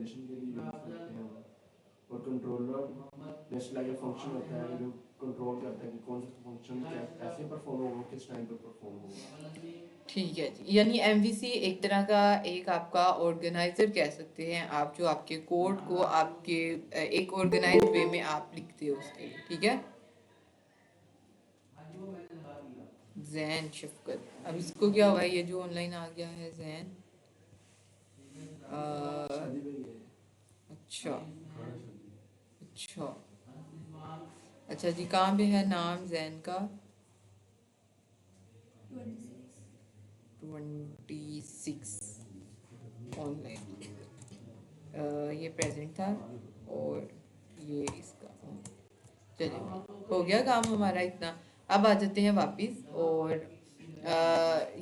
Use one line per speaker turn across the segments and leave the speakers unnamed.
Validation के लिए use करते हैं। और कंट्रोलर जैसे लाइक फंक्शन होता है जो कंट्रोल करता है कि कौन सा फंक्शन कैसे परफॉर्म होगा, किस टाइम पर परफॉर्म होगा।
ठीक है जी, यानी एमवीसी एक तरह का एक आपका ऑर्गेनाइजर कह सकते हैं आप, जो आपके कोड को आपके एक ऑर्गेनाइज्ड वे में आप लिखते हो उसके लिए। ठीक है, जैन शफकत, अब इसको क्या हुआ, ये जो ऑनलाइन आ गया है जैन, अच्छा अच्छा अच्छा जी, कहाँ पे है नाम जैन का? 26 ऑनलाइन, ये प्रेजेंट था और ये इसका। चलिए हो गया काम हमारा इतना। अब आ जाते हैं वापस, और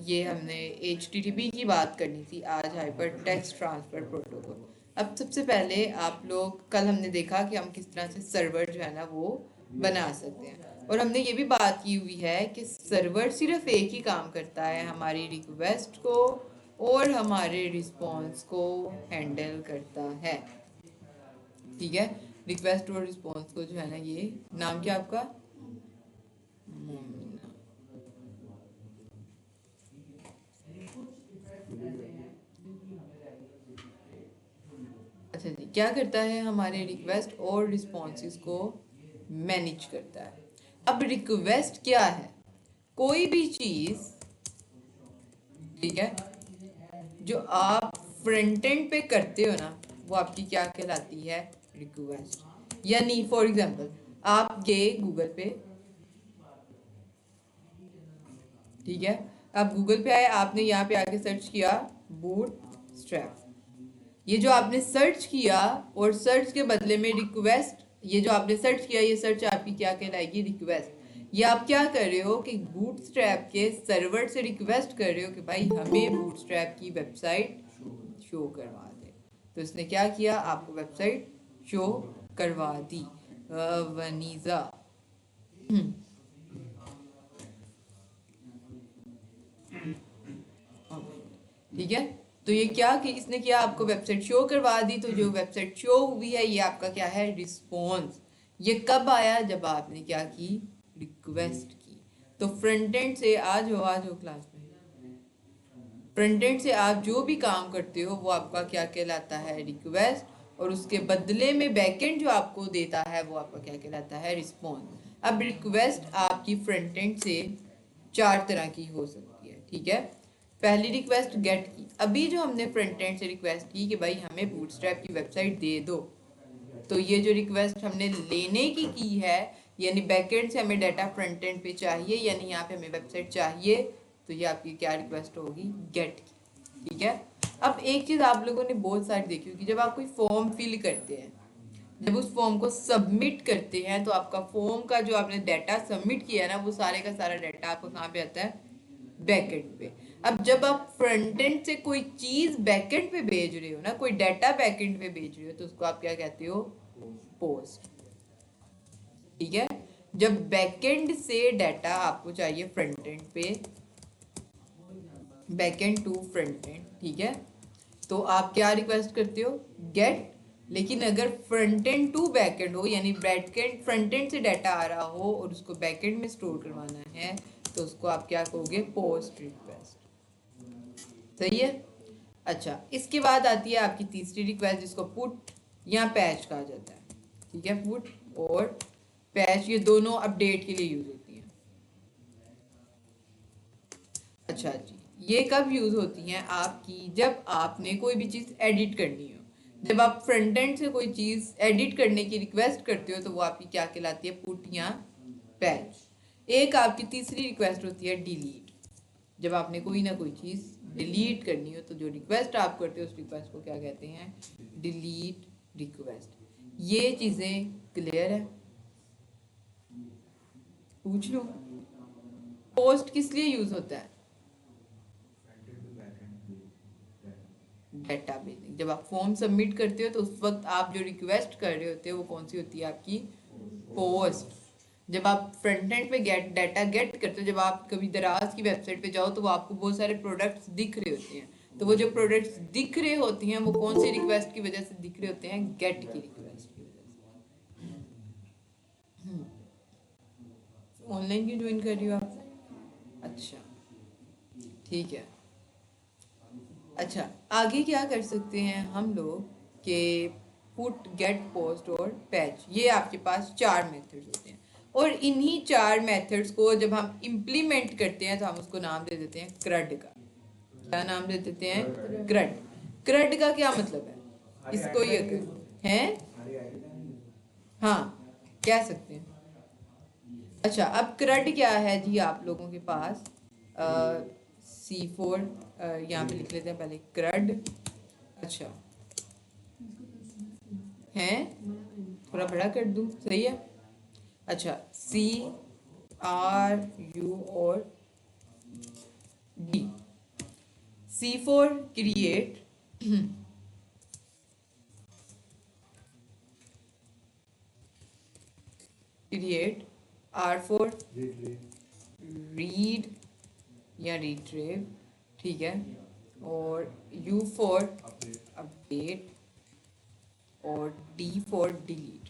ये हमने HTTP की बात करनी थी आज, हाइपर टेक्स्ट ट्रांसफर प्रोटोकॉल। अब सबसे पहले आप लोग, कल हमने देखा कि हम किस तरह से सर्वर जो है ना वो बना सकते हैं, और हमने ये भी बात की हुई है कि सर्वर सिर्फ एक ही काम करता है, हमारी रिक्वेस्ट को और हमारे रिस्पॉन्स को हैंडल करता है। ठीक है, रिक्वेस्ट और रिस्पॉन्स को जो है ना, ये नाम क्या आपका? अच्छा जी, क्या करता है, हमारे रिक्वेस्ट और रिस्पॉन्सेस को मैनेज करता है। अब रिक्वेस्ट क्या है? कोई भी चीज, ठीक है, जो आप फ्रंट एंड पे करते हो ना, वो आपकी क्या कहलाती है? रिक्वेस्ट। यानी फॉर एग्जांपल आप गए गूगल पे, ठीक है, आप गूगल पे आए, आपने यहाँ पे आके सर्च किया बूटस्ट्रैप, ये जो आपने सर्च किया और सर्च के बदले में रिक्वेस्ट, ये जो आपने सर्च किया, ये सर्च आपकी क्या कहलाएगी? रिक्वेस्ट। ये आप क्या कर रहे हो कि बूटस्ट्रैप के सर्वर से रिक्वेस्ट कर रहे हो कि भाई हमें बूटस्ट्रैप की वेबसाइट शो करवा दे। तो इसने क्या किया, आपको वेबसाइट शो करवा दी। वनीजा, ठीक है, तो ये क्या कि इसने किया, आपको वेबसाइट शो करवा दी। तो जो वेबसाइट शो हुई है, ये आपका क्या है? रिस्पॉन्स। ये कब आया? जब आपने क्या की? रिक्वेस्ट की। तो फ्रंट एंड से आज हो क्लास में, फ्रंट एंड से आप जो भी काम करते हो वो आपका क्या कहलाता है? रिक्वेस्ट। और उसके बदले में बैकएंड जो आपको देता है वो आपका क्या कहलाता है? रिस्पॉन्स। अब रिक्वेस्ट आपकी फ्रंट एंड से 4 तरह की हो सकती है। ठीक है, पहली रिक्वेस्ट गेट की। अभी जो हमने फ्रंट एंड से रिक्वेस्ट की कि भाई हमें बूटस्ट्रैप की वेबसाइट दे दो, तो ये जो रिक्वेस्ट हमने लेने की है, यानी बैकएंड से हमें डाटा फ्रंट एंड पे चाहिए, यानी यहाँ पे हमें वेबसाइट चाहिए, तो ये आपकी क्या रिक्वेस्ट होगी? गेट की। ठीक है, अब एक चीज आप लोगों ने बहुत सारी देखी होगी, जब आप कोई फॉर्म फिल करते हैं, जब उस फॉर्म को सबमिट करते हैं, तो आपका फॉर्म का जो आपने डाटा सबमिट किया है ना, वो सारे का सारा डाटा आपको कहाँ पे आता है? बैकएंड पे। अब जब आप फ्रंट एंड से कोई चीज बैकएंड पे भेज रहे हो ना, कोई डाटा बैकएंड पे भेज रहे हो, तो उसको आप क्या कहते हो? पोस्ट। ठीक है, जब बैकएंड से डाटा आपको चाहिए फ्रंट एंड पे, बैकएंड टू फ्रंट एंड, ठीक है, तो आप क्या रिक्वेस्ट करते हो? गेट। लेकिन अगर फ्रंट एंड टू बैकएंड हो, यानी बैकएंड फ्रंट एंड से डाटा आ रहा हो और उसको बैकएंड में स्टोर करवाना है, तो उसको आप क्या कहोगे? Post request. सही है। अच्छा, इसके बाद आती है आपकी तीसरी रिक्वेस्ट, जिसको पुट या पैच कहा जाता है। ठीक है, पुट और पैच ये दोनों अपडेट के लिए यूज होती हैं। अच्छा जी, ये कब यूज होती हैं आपकी? जब आपने कोई भी चीज एडिट करनी हो, जब आप फ्रंट एंड से कोई चीज एडिट करने की रिक्वेस्ट करते हो, तो वो आपकी क्या कहलाती है? पुट या पैच। एक आपकी तीसरी रिक्वेस्ट होती है डिलीट। जब आपने कोई ना कोई चीज डिलीट करनी हो, तो जो रिक्वेस्ट आप करते हो उस रिक्वेस्ट को क्या कहते हैं? Delete request. ये चीजें क्लियर है? पूछ लो। पोस्ट किस लिए यूज होता है? Data basin. जब आप फॉर्म सबमिट करते हो, तो उस वक्त आप जो रिक्वेस्ट कर रहे होते हो वो कौन सी होती है? आपकी पोस्ट। जब आप फ्रंट एंड पे डाटा गेट करते हो, जब आप कभी दराज की वेबसाइट पे जाओ, तो वो आपको बहुत सारे प्रोडक्ट्स दिख रहे होते हैं, तो वो जो प्रोडक्ट्स दिख रहे होते हैं वो कौन सी रिक्वेस्ट की वजह से दिख रहे होते हैं? गेट की रिक्वेस्ट की वजह से। ऑनलाइन क्यों ज्वाइन कर रही हो आप? अच्छा, ठीक है। अच्छा, आगे क्या कर सकते हैं हम लोग कि पुट, गेट, पोस्ट और पैच, ये आपके पास 4 मेथड्स होते हैं और इन्हीं 4 मेथड्स को जब हम इम्प्लीमेंट करते हैं तो हम उसको नाम दे देते हैं क्रड का। क्या नाम दे देते हैं? क्रड। क्रड का क्या मतलब है? इसको ये है, हाँ, कह सकते हैं। अच्छा, अब क्रड क्या है जी आप लोगों के पास? C4 यहाँ पे लिख लेते हैं पहले, क्रड। अच्छा है, थोड़ा बड़ा कर दूं, सही है। अच्छा, CRU और D। C4 create, create, R4 read या रिट्रीव, ठीक है, और U4 अपडेट और D4 डिलीट।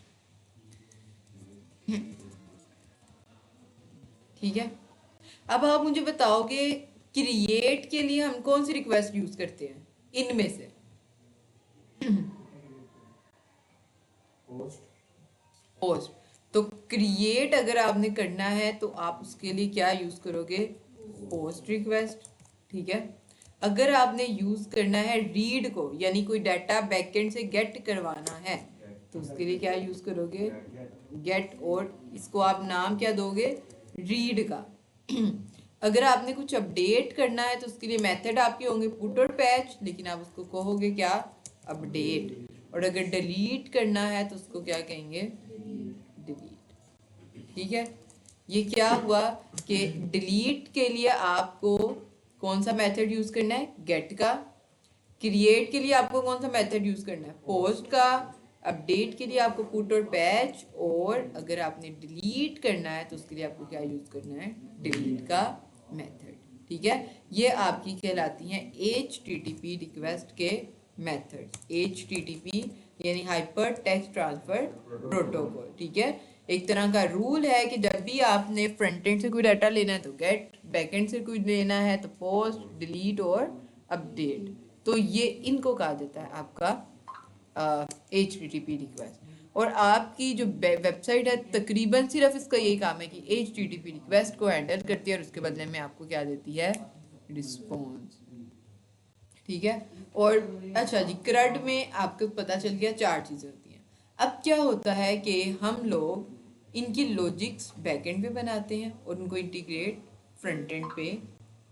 ठीक है। अब आप मुझे बताओगे क्रिएट के लिए हम कौन सी रिक्वेस्ट यूज करते हैं इनमें से? पोस्ट। तो क्रिएट अगर आपने करना है तो आप उसके लिए क्या यूज करोगे? पोस्ट रिक्वेस्ट, ठीक है। अगर आपने यूज करना है रीड को, यानी कोई डाटा बैकएंड से गेट करवाना है, तो उसके लिए क्या यूज करोगे? गेट, और इसको आप नाम क्या दोगे? रीड का। अगर आपने कुछ अपडेट करना है तो उसके लिए मेथड आपके होंगे पुट और पैच, लेकिन आप उसको कहोगे क्या? अपडेट। और अगर डिलीट करना है तो उसको क्या कहेंगे? डिलीट। ठीक है। ये क्या हुआ कि डिलीट के लिए आपको कौन सा मेथड यूज करना है? गेट का। क्रिएट के लिए आपको कौन सा मेथड यूज करना है? पोस्ट का। अपडेट के लिए आपको पुट और पैच, और अगर आपने डिलीट करना है तो उसके लिए आपको क्या यूज करना है? डिलीट का मेथड। ठीक है। ये आपकी कहलाती हैं HTTP रिक्वेस्ट के मेथड्स। HTTP यानी हाइपर टेक्स्ट ट्रांसफर प्रोटोकॉल। ठीक है। एक तरह का रूल है कि जब भी आपने फ्रंट एंड से कोई डाटा लेना है तो गेट, बैक एंड से कोई लेना है तो पोस्ट, डिलीट और अपडेट। तो ये इनको कहा जाता है आपका HTTP रिक्वेस्ट। और आपकी जो वेबसाइट है तकरीबन सिर्फ इसका यही काम है कि HTTP रिक्वेस्ट को हैंडल करती है और उसके बदले में आपको क्या देती है? रिस्पॉन्स। ठीक है। और अच्छा जी, क्रड में आपको पता चल गया 4 चीज़ें होती हैं। अब क्या होता है कि हम लोग इनकी लॉजिक्स बैकएंड पे बनाते हैं और उनको इंटीग्रेट फ्रंट एंड पे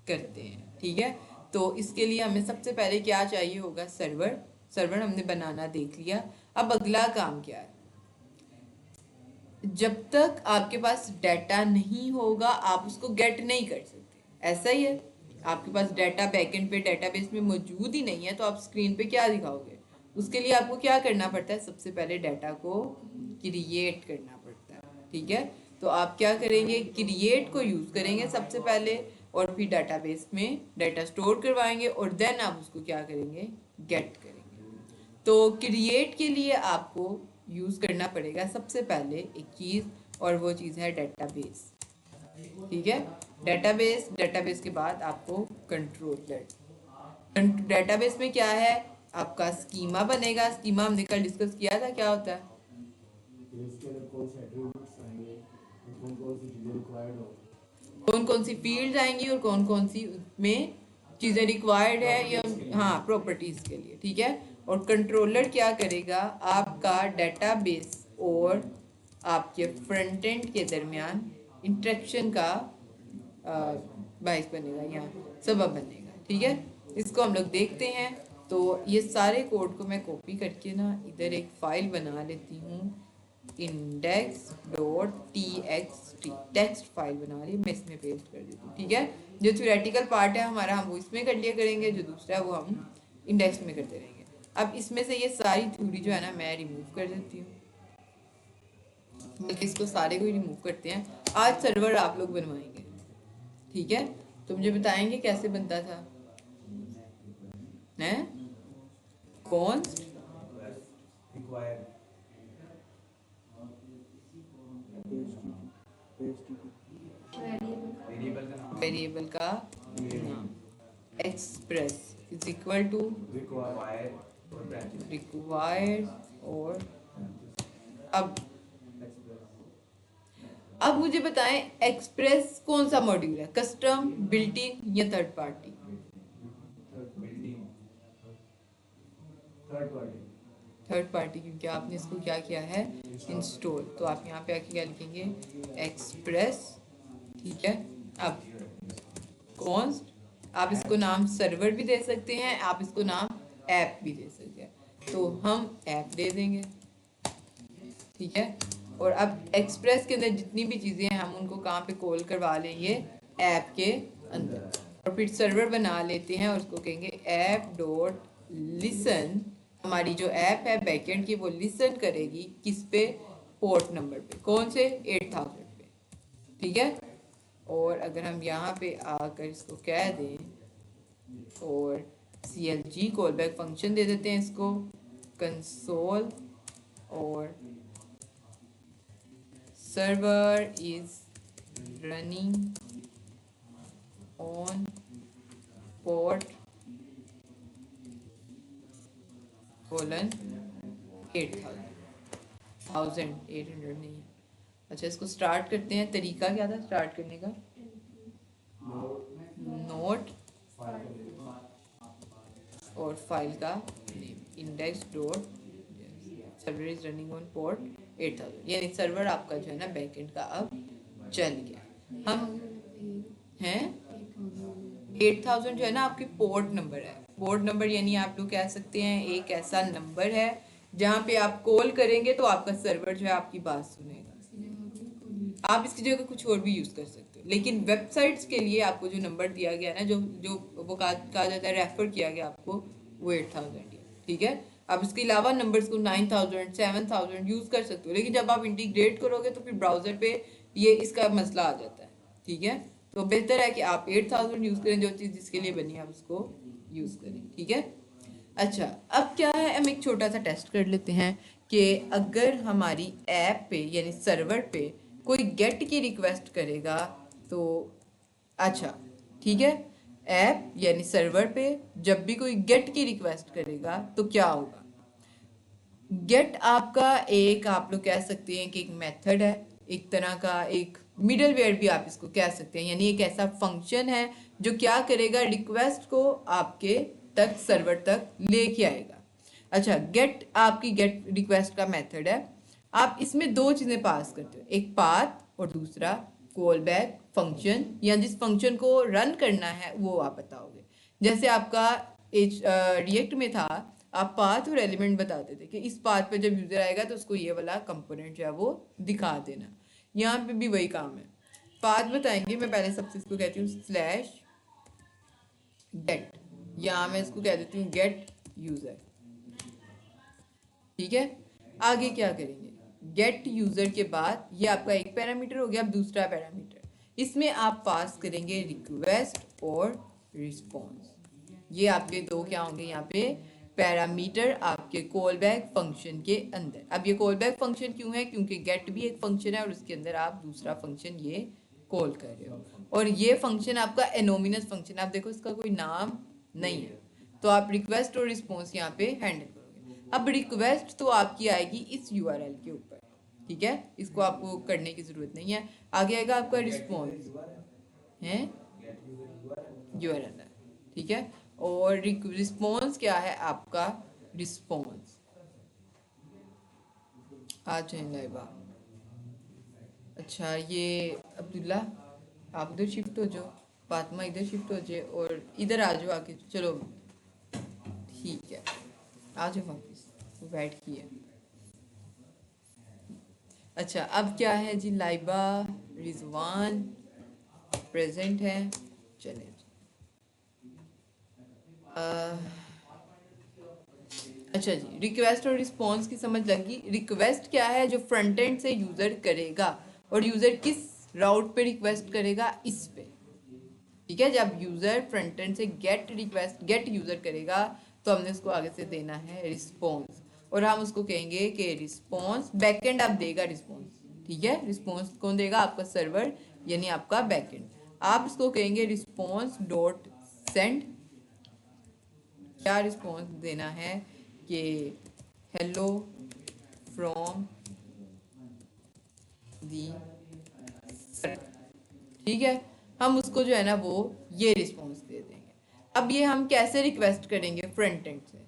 करते हैं। ठीक है। तो इसके लिए हमें सबसे पहले क्या चाहिए होगा? सर्वर। सर्वर हमने बनाना देख लिया। अब अगला काम क्या है? जब तक आपके पास डाटा नहीं होगा आप उसको गेट नहीं कर सकते। ऐसा ही है, आपके पास डाटा बैकएंड पे डेटाबेस में मौजूद ही नहीं है तो आप स्क्रीन पे क्या दिखाओगे? उसके लिए आपको क्या करना पड़ता है? सबसे पहले डाटा को क्रिएट करना पड़ता है। ठीक है। तो आप क्या करेंगे? क्रिएट को यूज करेंगे सबसे पहले, और फिर डाटाबेस में डाटा स्टोर करवाएंगे और देन आप उसको क्या करेंगे? गेट करेंगे। तो क्रिएट के लिए आपको यूज करना पड़ेगा सबसे पहले एक चीज, और वो चीज है डेटाबेस। ठीक है। डेटाबेस, डेटाबेस के बाद आपको कंट्रोलर। डेटाबेस में क्या है? आपका स्कीमा बनेगा। स्कीमा हमने कल डिस्कस किया था, क्या होता है? कौन कौन सी फील्ड आएंगी और कौन कौन सी में चीजें रिक्वायर्ड है, या हाँ प्रॉपर्टीज के लिए। ठीक है। और कंट्रोलर क्या करेगा? आपका डेटाबेस और आपके फ्रंट एंड के दरमियान इंटरेक्शन का बाइस बनेगा या सबब बनेगा। ठीक है। इसको हम लोग देखते हैं। तो ये सारे कोड को मैं कॉपी करके ना इधर एक फाइल बना लेती हूँ, index.txt टेक्स्ट फाइल बना रही, मैं इसमें पेस्ट कर देती हूँ। ठीक है। जो थ्योरेटिकल पार्ट है हमारा हम वो इसमें कर लिया करेंगे, जो दूसरा है वो हम इंडेक्स में करते रहेंगे। अब इसमें से ये सारी थ्योरी जो है ना मैं रिमूव कर देती हूँ, बल्कि इसको सारे को ही रिमूव करते हैं। आज सर्वर आप लोग बनवाएंगे। ठीक है। तो मुझे बताएंगे कैसे बनता था? है कौन
required
वेरिएबल का नाम express is equal to
required or branches
required और अब मुझे बताएं एक्सप्रेस कौन सा मॉड्यूल है, कस्टम, बिल्ट इन या third party?
building
third party, क्योंकि आपने इसको क्या किया है इंस्टॉल। तो आप यहाँ पे आके क्या लिखेंगे एक्सप्रेस, ठीक है। अब कॉन्स्ट, आप इसको नाम सर्वर भी दे सकते हैं, आप इसको नाम ऐप भी दे सकते हैं, तो हम ऐप दे देंगे, ठीक है। और अब एक्सप्रेस के अंदर जितनी भी चीज़ें हैं हम उनको कहाँ पे कॉल करवा लेंगे ऐप के अंदर, और फिर सर्वर बना लेते हैं और उसको कहेंगे ऐप डॉट लिसन। हमारी जो ऐप है बैकएंड की वो लिसन करेगी किस पे, पोर्ट नंबर पे, कौन से 8000 पे, ठीक है। और अगर हम यहाँ पे आकर इसको कह दें और CLG कॉल बैक फंक्शन दे देते हैं इसको, कंसोल और server is running on port colon 800 नहीं है। अच्छा, इसको स्टार्ट करते हैं। तरीका क्या था स्टार्ट करने का? नोट और फाइल का index dot server is running on port 8000, यानी सर्वर आपका जो है ना बैकएंड का अब चल गया। हम हैं 8000 जो है ना आपकी पोर्ट नंबर है। पोर्ट नंबर यानी आप लोग कह सकते हैं एक ऐसा नंबर है जहाँ पे आप कॉल करेंगे तो आपका सर्वर जो है आपकी बात सुनेगा। आप इसकी जगह कुछ और भी यूज कर सकते हो, लेकिन वेबसाइट्स के लिए आपको जो नंबर दिया गया ना, जो वो कहा जाता है रेफर किया गया आपको, वो 8000 है, ठीक है। आप इसके अलावा नंबर्स को 9000 7000 यूज कर सकते हो, लेकिन जब आप इंटीग्रेट करोगे तो फिर ब्राउजर पे ये इसका मसला आ जाता है, ठीक है। तो बेहतर है कि आप 8000 यूज करें, जो चीज़ जिसके लिए बनी है आप उसको यूज करें, ठीक है। अच्छा, अब क्या है, हम एक छोटा सा टेस्ट कर लेते हैं कि अगर हमारी ऐप पे यानी सर्वर पे कोई गेट की रिक्वेस्ट करेगा तो, अच्छा ठीक है, ऐप यानी सर्वर पे जब भी कोई गेट की रिक्वेस्ट करेगा तो क्या होगा। गेट आपका एक, आप लोग कह सकते हैं कि एक मेथड है, एक तरह का एक मिडलवेयर भी आप इसको कह सकते हैं, यानी एक ऐसा फंक्शन है जो क्या करेगा, रिक्वेस्ट को आपके तक सर्वर तक लेके आएगा। अच्छा, गेट आपकी गेट रिक्वेस्ट का मेथड है। आप इसमें दो चीज़ें पास करते हो, एक पाथ और दूसरा कॉल बैक फंक्शन, या जिस फंक्शन को रन करना है वो आप बताओगे। जैसे आपका रिएक्ट में था, आप पाथ और एलिमेंट बताते थे कि इस पाथ पे जब यूज़र आएगा तो उसको ये वाला कंपोनेंट जो है वो दिखा देना। यहाँ पे भी वही काम है, पाथ बताएंगे। मैं पहले सबसे इसको कहती हूँ स्लैश गेट, यहाँ मैं इसको कह देती हूँ गेट यूज़र, ठीक है। आगे क्या करेंगे, गेट यूज़र के बाद ये आपका एक पैरामीटर हो गया। अब दूसरा पैरामीटर, इसमें आप पास करेंगे रिक्वेस्ट और रिस्पॉन्स। ये आपके दो क्या होंगे यहाँ पे पैरामीटर आपके कॉल बैक फंक्शन के अंदर। अब ये कॉल बैक फंक्शन क्यों है, क्योंकि गेट भी एक फंक्शन है और उसके अंदर आप दूसरा फंक्शन ये कॉल कर रहे हो, और ये फंक्शन आपका एनोमिनस फंक्शन। आप देखो इसका कोई नाम नहीं है, तो आप रिक्वेस्ट और रिस्पॉन्स यहाँ पे हैंडल करोगे। अब रिक्वेस्ट तो आपकी आएगी इस URL के ऊपर, ठीक है, इसको आपको करने की जरूरत नहीं है। आगे आएगा आपका रिस्पॉन्स है URL है, ठीक है। और रिस्पॉन्स क्या है आपका, रिस्पॉन्स आ जाए लाइबा। अच्छा, ये अब्दुल्ला आप उधर शिफ्ट हो जाओ, फातिमा इधर शिफ्ट हो जाए और इधर आ जाओ आके, चलो ठीक है, आ जाओ वापस, बैठ किए। अच्छा, अब क्या है जी, लाइबा रिजवान प्रेजेंट है, चले। अच्छा जी, रिक्वेस्ट और रिस्पॉन्स की समझ लगी। रिक्वेस्ट क्या है, जो फ्रंट एंड से यूज़र करेगा, और यूज़र किस राउट पे रिक्वेस्ट करेगा, इस पे, ठीक है। जब यूज़र फ्रंट एंड से गेट यूज़र करेगा तो हमने उसको आगे से देना है रिस्पॉन्स, और हम उसको कहेंगे कि रिस्पॉन्स बैकएंड अब देगा रिस्पॉन्स, ठीक है। रिस्पॉन्स कौन देगा? आपका सर्वर, यानी आपका बैकएंड। आप इसको कहेंगे रिस्पॉन्स डॉट सेंड। क्या रिस्पॉन्स देना है कि हेलो फ्रॉम दी सर्वर, ठीक है। हम उसको जो है ना वो ये रिस्पॉन्स दे देंगे। अब ये हम कैसे रिक्वेस्ट करेंगे फ्रंट एंड से?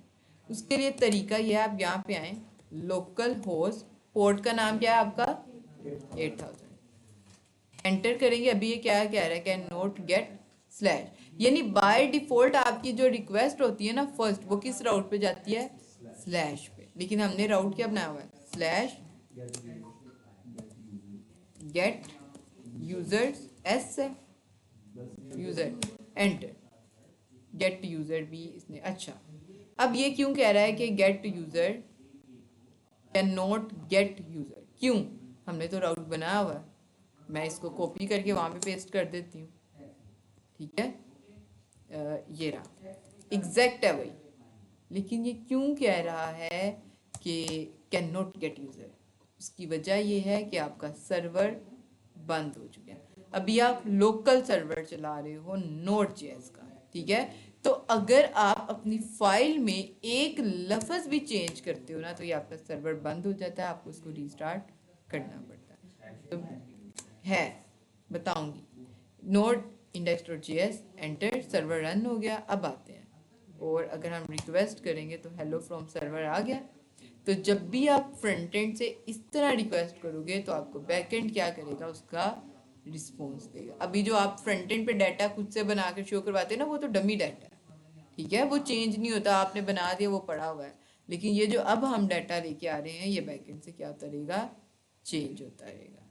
उसके लिए तरीका ये है, आप यहाँ पे आए, लोकल होस्ट, पोर्ट का नाम क्या है आपका? 8000 एंटर करेंगे। अभी ये क्या कह रहा है? कैन नॉट गेट स्लैश, यानी बाय डिफॉल्ट आपकी जो रिक्वेस्ट होती है ना फर्स्ट, वो किस राउट पे जाती है? स्लैश पे। लेकिन हमने राउट क्या बनाया हुआ है? स्लैश गेट यूजर्स, एस से यूजर, एंटर। गेट यूजर भी इसने, अच्छा। अब ये क्यों कह रहा है कि gate user can not gate user? क्यों? हमने तो राउट बनाया हुआ है। मैं इसको कॉपी करके वहां पे पेस्ट कर देती हूँ, ठीक है। ये रहा, एग्जैक्ट है वही। लेकिन ये क्यों कह रहा है कि कैन नॉट गेट यूजर? उसकी वजह ये है कि आपका सर्वर बंद हो चुका है। अभी आप लोकल सर्वर चला रहे हो Node.js का, ठीक है। तो अगर आप अपनी फाइल में एक लफ्ज भी चेंज करते हो ना, तो ये आपका सर्वर बंद हो जाता है, आपको उसको रीस्टार्ट करना पड़ता है। तो है, बताऊंगी। Node index.js, enter, server run हो गया। अब आते हैं, और अगर हम रिक्वेस्ट करेंगे तो हेलो फ्रॉम सर्वर आ गया। तो जब भी आप फ्रंट एंड से इस तरह रिक्वेस्ट करोगे तो आपको बैक एंड क्या करेगा? उसका रिस्पॉन्स देगा। अभी जो आप फ्रंट एंड पे डाटा खुद से बना कर शो करवाते हैं ना, वो तो डमी डाटा है, ठीक है, वो चेंज नहीं होता, आपने बना दिया वो पड़ा हुआ है। लेकिन ये जो अब हम डाटा लेके आ रहे हैं, ये बैक एंड से क्या होता रहेगा? चेंज होता रहेगा।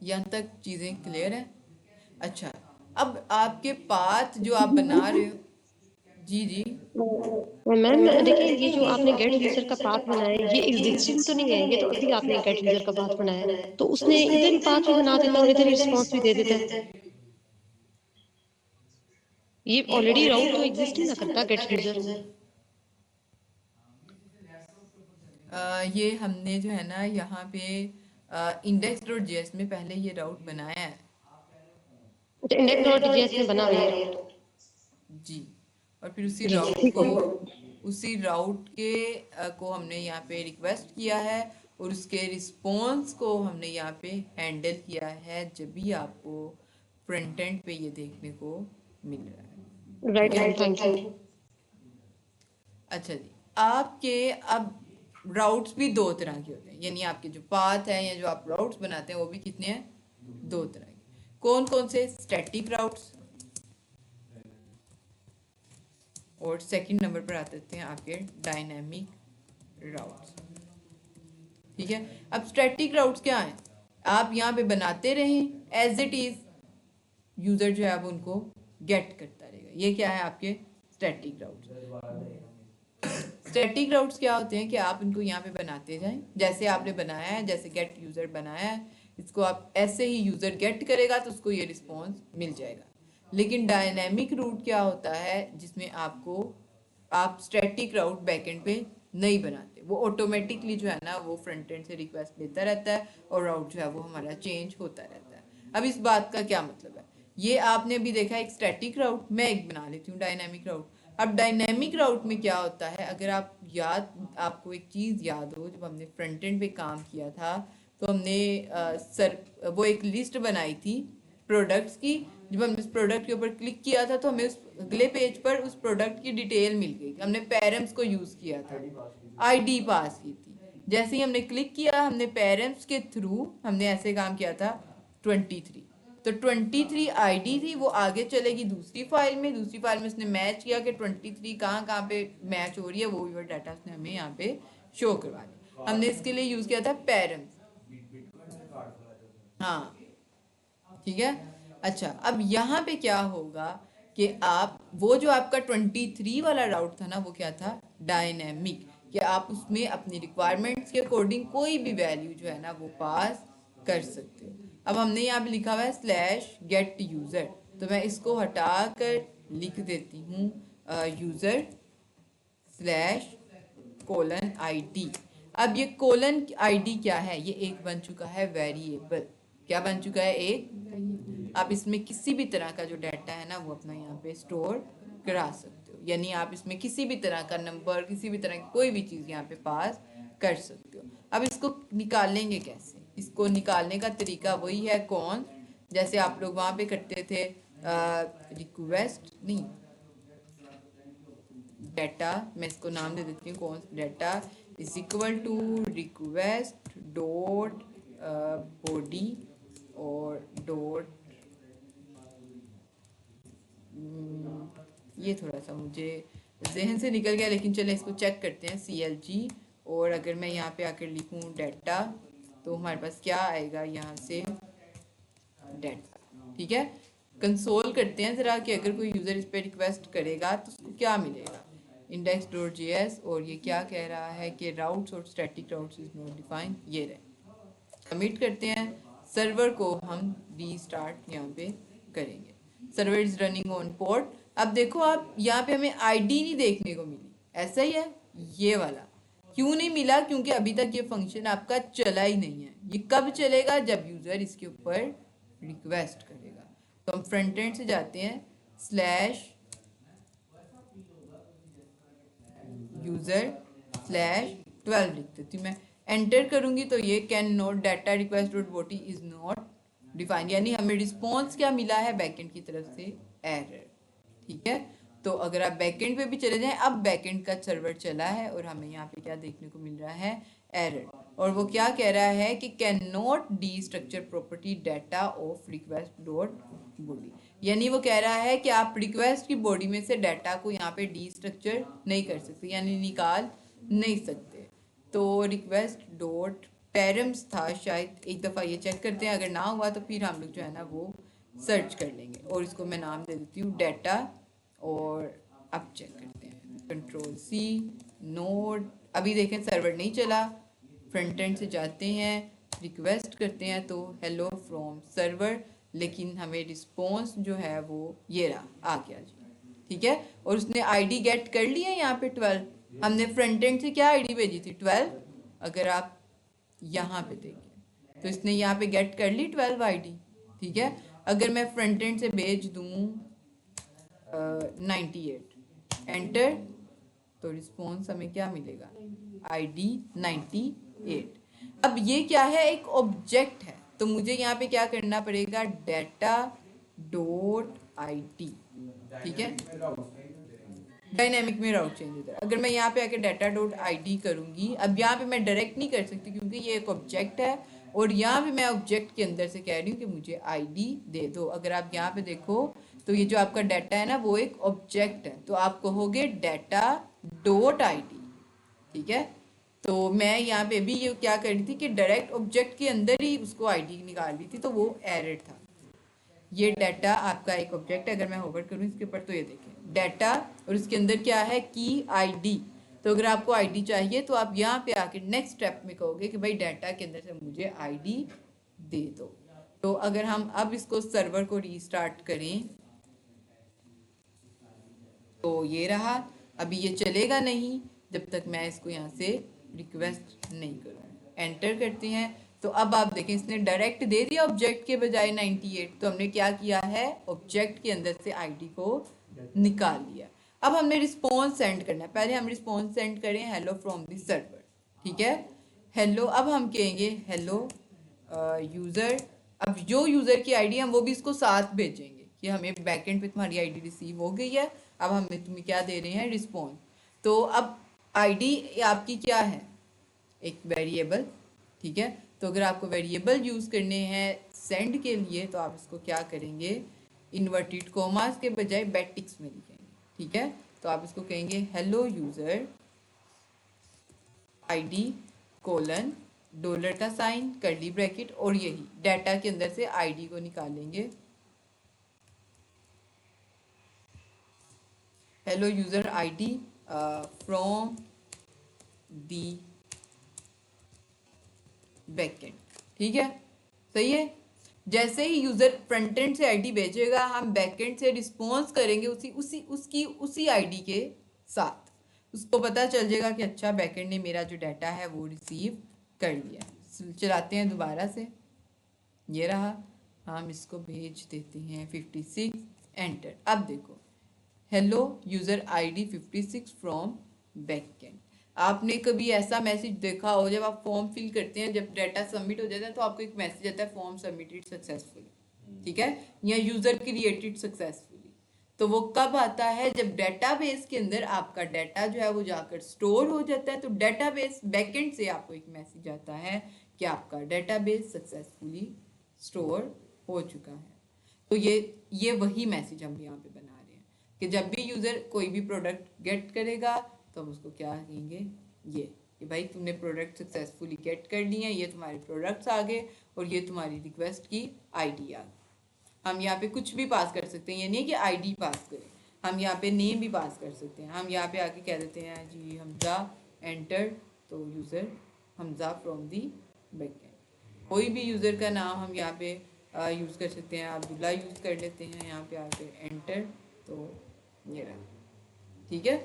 यहाँ तक चीज़ें क्लियर है? अच्छा, अब आपके पाथ जो आप बना रहे हो, जी जी,
मैम देखिए, ये जो आपने गेट यूजर का पाथ बनाया है, ये एग्जिस्टिंग तो नहीं है, ये तो अभी आपने गेट यूजर का पाथ बनाया है, तो उसने इधर ही पाथ भी बना देता और इधर ही रिस्पॉन्स भी दे देता है। ये ऑलरेडी राउट तो एग्जिस्टिंग ना करता गेट यूजर।
ये हमने जो है ना यहाँ पे index.js में पहले ये राउट बनाया है,
अच्छा, इंडेक्स डॉट जेएस में बना हुआ है ये राउट।
जी। और फिर उसी
जी
राउट
ठीक
को,
है।
उसी राउट के को हमने यहाँ पे रिक्वेस्ट किया है, और उसके रिस्पॉन्स को हमने यहाँ पे हैंडल किया है, जब भी आपको फ्रंट एंड पे ये देखने को मिल रहा है।
Right ma'am, thank you.
अच्छा जी, आपके अब राउट्स भी दो तरह के होते हैं, यानी आपके जो पाथ है या जो आप राउट्स बनाते हैं वो भी कितने हैं? दो तरह के। कौन कौन से? स्टैटिक राउट्स, और सेकंड नंबर पर आते हैं आपके डायनामिक राउट्स, ठीक है। अब स्टैटिक राउट्स क्या हैं? आप यहाँ पे बनाते रहें एज इट इज, यूजर जो है वो उनको गेट करता रहेगा। ये क्या है आपके स्टैटिक राउट्स। स्टैटिक राउट्स क्या होते हैं कि आप इनको यहाँ पे बनाते जाएं, जैसे आपने बनाया है, जैसे गेट यूजर बनाया है, इसको आप ऐसे ही यूजर गेट करेगा तो उसको ये रिस्पॉन्स मिल जाएगा। लेकिन डायनेमिक रूट क्या होता है, जिसमें आपको आप स्टैटिक राउट बैकएंड पे नहीं बनाते, वो ऑटोमेटिकली जो है ना वो फ्रंट एंड से रिक्वेस्ट लेता रहता है, और राउट जो है वो हमारा चेंज होता रहता है। अब इस बात का क्या मतलब है? ये आपने अभी देखा एक स्टैटिक राउट, मैं एक बना लेती हूँ डायनेमिक राउट। अब डायनेमिक राउट में क्या होता है, अगर आपको एक चीज़ याद हो, जब हमने फ्रंट एंड पे काम किया था तो हमने वो एक लिस्ट बनाई थी प्रोडक्ट्स की। जब हमने उस प्रोडक्ट के ऊपर क्लिक किया था तो हमें उस अगले पेज पर उस प्रोडक्ट की डिटेल मिल गई। हमने पेरेंट्स को यूज़ किया था, आईडी पास की थी। जैसे ही हमने क्लिक किया, हमने पेरेंट्स के थ्रू हमने ऐसे काम किया था 23, तो 23 आईडी थी, वो आगे चलेगी दूसरी फाइल में, दूसरी फाइल में उसने मैच किया कि 23 कहाँ कहाँ पे मैच हो रही है, वो व्यूअर डाटा उसने हमें यहाँ पे शो करवा दिया। हमने इसके लिए यूज़ किया था पेरेंट्स, हाँ ठीक है। अच्छा, अब यहाँ पे क्या होगा कि आप वो जो आपका 23 वाला राउट था ना, वो क्या था? डायनेमिक, कि आप उसमें अपनी रिक्वायरमेंट्स के अकॉर्डिंग कोई भी वैल्यू जो है ना वो पास कर सकते हो। अब हमने यहाँ पे लिखा हुआ है स्लैश गेट यूज़र, तो मैं इसको हटा कर लिख देती हूँ यूज़र स्लैश कोलन ID। अब ये कोलन ID क्या है, ये एक बन चुका है वेरिएबल। क्या बन चुका है, एक। आप इसमें किसी भी तरह का जो डाटा है ना वो अपना यहाँ पे स्टोर करा सकते हो, यानी आप इसमें किसी भी तरह का नंबर, किसी भी तरह की कोई भी चीज़ यहाँ पे पास कर सकते हो। अब इसको निकालेंगे कैसे, इसको निकालने का तरीका वही है कौन, जैसे आप लोग वहाँ पे करते थे रिक्वेस्ट नहीं डाटा, मैं इसको नाम दे देती हूँ कौन, data is equal to request dot body और डॉट, ये थोड़ा सा मुझे जहन से निकल गया, लेकिन चले इसको चेक करते हैं CLG। और अगर मैं यहाँ पे आकर लिखूँ डाटा तो हमारे पास क्या आएगा, यहाँ से डाटा। ठीक है, कंसोल करते हैं ज़रा कि अगर कोई यूज़र इस पर रिक्वेस्ट करेगा तो उसको क्या मिलेगा, index.js। और ये क्या कह रहा है कि राउट्स और static routes is not defined, ये रहे। सबमिट करते हैं, सर्वर को हम रीस्टार्ट यहाँ पे करेंगे। Server is running on port. अब देखो आप यहाँ पे हमें आईडी नहीं देखने को मिली, ऐसा ही है ये वाला। क्यों नहीं मिला, क्योंकि अभी तक ये फंक्शन आपका चला ही नहीं है। ये कब चलेगा, जब यूजर इसके ऊपर रिक्वेस्ट करेगा। तो हम फ्रंट एंड से जाते हैं, स्लैश यूजर स्लैश 12 लिख देती हूँ मैं, एंटर करूंगी तो ये can not data request dot body is not defined, यानी हमें रिस्पॉन्स क्या मिला है बैकएंड की तरफ से, एरर। ठीक है, तो अगर आप बैकएंड पे भी चले जाएं, अब बैकएंड का सर्वर चला है और हमें यहाँ पे क्या देखने को मिल रहा है, एरर। और वो क्या कह रहा है कि can not D structure property data of request dot body, यानी वो कह रहा है कि आप रिक्वेस्ट की बॉडी में से डाटा को यहाँ पे डी स्ट्रक्चर नहीं कर सकते, यानी निकाल नहीं सकते। तो रिक्वेस्ट डॉट पैरम्स था शायद, एक दफ़ा ये चेक करते हैं, अगर ना हुआ तो फिर हम लोग जो है ना वो सर्च कर लेंगे। और इसको मैं नाम दे देती हूँ डाटा। और अब चेक करते हैं, Ctrl+C नोड। अभी देखें सर्वर नहीं चला, फ्रंट एंड से जाते हैं, रिक्वेस्ट करते हैं तो हेलो फ्रॉम सर्वर, लेकिन हमें रिस्पॉन्स जो है वो ये रहा, आ गया जी। ठीक है, और उसने आईडी गेट कर लिया यहाँ पे 12। हमने फ्रंट एंड से क्या आईडी भेजी थी, 12। अगर आप यहाँ पे देखें तो इसने यहाँ पे गेट कर ली 12 आईडी। ठीक है, अगर मैं फ्रंट एंड से भेज दूँ 98 एंटर, तो रिस्पॉन्स हमें क्या मिलेगा, आईडी 98। अब ये क्या है, एक ऑब्जेक्ट है, तो मुझे यहाँ पे क्या करना पड़ेगा, डाटा डॉट ID। ठीक है, डायनेमिक में राउट चेंज होता है। अगर मैं यहाँ पे आके डाटा डॉट ID करूँगी, अब यहाँ पे मैं डायरेक्ट नहीं कर सकती क्योंकि ये एक ऑब्जेक्ट है, और यहाँ पे मैं ऑब्जेक्ट के अंदर से कह रही हूँ कि मुझे ID दे दो। अगर आप यहाँ पे देखो तो ये जो आपका डाटा है ना वो एक ऑब्जेक्ट है, तो आप कहोगे डाटा डॉट ID। ठीक है, तो मैं यहाँ पे भी ये क्या कर रही थी कि डायरेक्ट ऑब्जेक्ट के अंदर ही उसको ID निकाल ली थी, तो वो एरर था। ये डाटा आपका एक ऑब्जेक्ट है, अगर मैं होवर करूँ इसके ऊपर तो ये देखें डाटा, और इसके अंदर क्या है, की ID। तो अगर आपको ID चाहिए तो आप यहाँ पे आके नेक्स्ट स्टेप में कहोगे कि भाई डाटा के अंदर से मुझे ID दे दो। तो अगर हम अब इसको सर्वर को रीस्टार्ट करें तो ये रहा, अभी ये चलेगा नहीं जब तक मैं इसको यहाँ से रिक्वेस्ट नहीं करूँ। एंटर करते हैं तो अब आप देखें इसने डायरेक्ट दे दिया ऑब्जेक्ट के बजाय 98। तो हमने क्या किया है, ऑब्जेक्ट के अंदर से ID को निकाल लिया। अब हमने रिस्पॉन्स सेंड करना है, पहले हम रिस्पॉन्स सेंड करें हेलो फ्रॉम द सर्वर। ठीक है, हेलो, अब हम कहेंगे हेलो यूज़र। अब जो यूज़र की ID हम वो भी इसको साथ भेजेंगे कि हमें बैकएंड पे तुम्हारी ID रिसीव हो गई है, अब हम तुम्हें क्या दे रहे हैं, रिस्पॉन्स। तो अब ID आपकी क्या है, एक वेरिएबल। ठीक है, तो अगर आपको वेरिएबल यूज़ करने हैं सेंड के लिए तो आप इसको क्या करेंगे, इन्वर्टेड कॉमास के बजाय बैटिक्स में लिखेंगे। ठीक है, तो आप इसको कहेंगे hello user ID colon dollar का साइन कर्ली ब्रैकेट, और यही डाटा के अंदर से ID को निकालेंगे। Hello user ID from the backend. ठीक है, सही है। जैसे ही यूज़र फ्रंट एंड से आईडी भेजेगा हम बैकएंड से रिस्पॉन्स करेंगे उसी आईडी के साथ। उसको पता चल जाएगा कि अच्छा बैकएंड ने मेरा जो डाटा है वो रिसीव कर लिया। चलाते हैं दोबारा से, ये रहा, हम इसको भेज देते हैं 56, एंटर। अब देखो, hello user ID 56 from backend. आपने कभी ऐसा मैसेज देखा हो जब आप फॉर्म फिल करते हैं, जब डाटा सबमिट हो जाता है तो आपको एक मैसेज आता है फॉर्म सबमिटेड सक्सेसफुली, ठीक है, या यूज़र क्रिएटेड सक्सेसफुली। तो वो कब आता है? जब डेटाबेस के अंदर आपका डाटा जो है वो जाकर स्टोर हो जाता है, तो डेटाबेस बैकएंड से आपको एक मैसेज आता है कि आपका डेटाबेस सक्सेसफुली स्टोर हो चुका है। तो ये वही मैसेज हम यहाँ पे बना रहे हैं कि जब भी यूज़र कोई भी प्रोडक्ट गेट करेगा तो हम उसको क्या कहेंगे, ये कि भाई तुमने प्रोडक्ट सक्सेसफुली गेट कर लिया, ये तुम्हारे प्रोडक्ट्स आ गए और ये तुम्हारी रिक्वेस्ट की आईडी आ गई। हम यहाँ पे कुछ भी पास कर सकते हैं, ये नहीं कि आईडी पास करें, हम यहाँ पे नेम भी पास कर सकते हैं। हम यहाँ पे आके कह देते हैं जी हमजा, एंटर, तो user Hamza from the backend. कोई भी यूज़र का नाम हम यहाँ पे यूज़ कर सकते हैं, अब्दुल्ला यूज़ कर लेते हैं, यहाँ पे आके एंटर, तो ये रहा, ठीक है।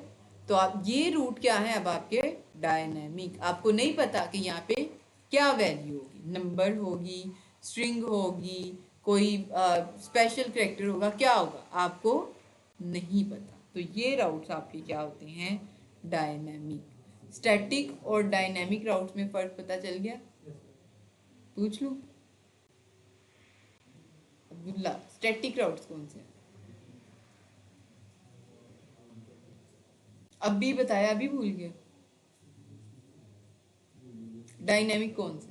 तो आप ये रूट क्या है अब आपके डायनेमिक, आपको नहीं पता कि यहाँ पे क्या वैल्यू होगी, नंबर होगी, स्ट्रिंग होगी, कोई स्पेशल कैरेक्टर होगा, क्या होगा आपको नहीं पता। तो ये राउट्स आपके क्या होते हैं, डायनेमिक। स्टैटिक और डायनेमिक राउट्स में फर्क पता चल गया? पूछ लूं अब्दुल्ला, स्टैटिक राउट्स कौन से हैं? अभी बताया, अभी भूल गए। डायनेमिक कौन से?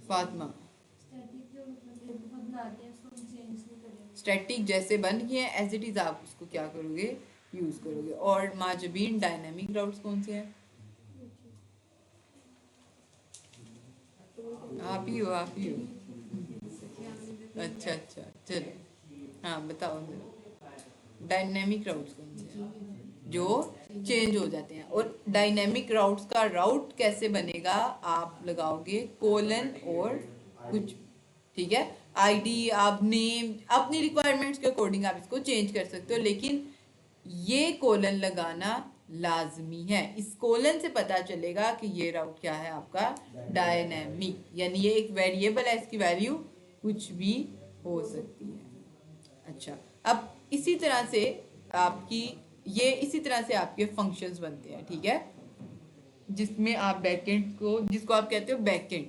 फातिमा, स्टैटिक जैसे बन गए हैं एज इट इज आप उसको क्या करोगे, यूज करोगे। और माजबीन डायनेमिक राउट्स कौन से हैं? आप ही हो, आप ही हो। अच्छा अच्छा, चलो हाँ बताओ डायनेमिक राउट्स कौन से हैं जो चेंज हो जाते हैं। और डायनेमिक राउट्स का राउट कैसे बनेगा, आप लगाओगे कोलन और कुछ, ठीक है, आईडी, आप नेम, अपनी रिक्वायरमेंट्स के अकॉर्डिंग आप इसको चेंज कर सकते हो, लेकिन ये कोलन लगाना लाजमी है। इस कोलन से पता चलेगा कि ये राउट क्या है आपका डायनेमिक, यानी ये एक वेरिएबल है, इसकी वैल्यू कुछ भी हो सकती है। अच्छा, अब इसी तरह से आपकी इसी तरह से आपके फंक्शंस बनते हैं, ठीक है, जिसमें आप बैकएंड को, जिसको आप कहते हो बैकएंड,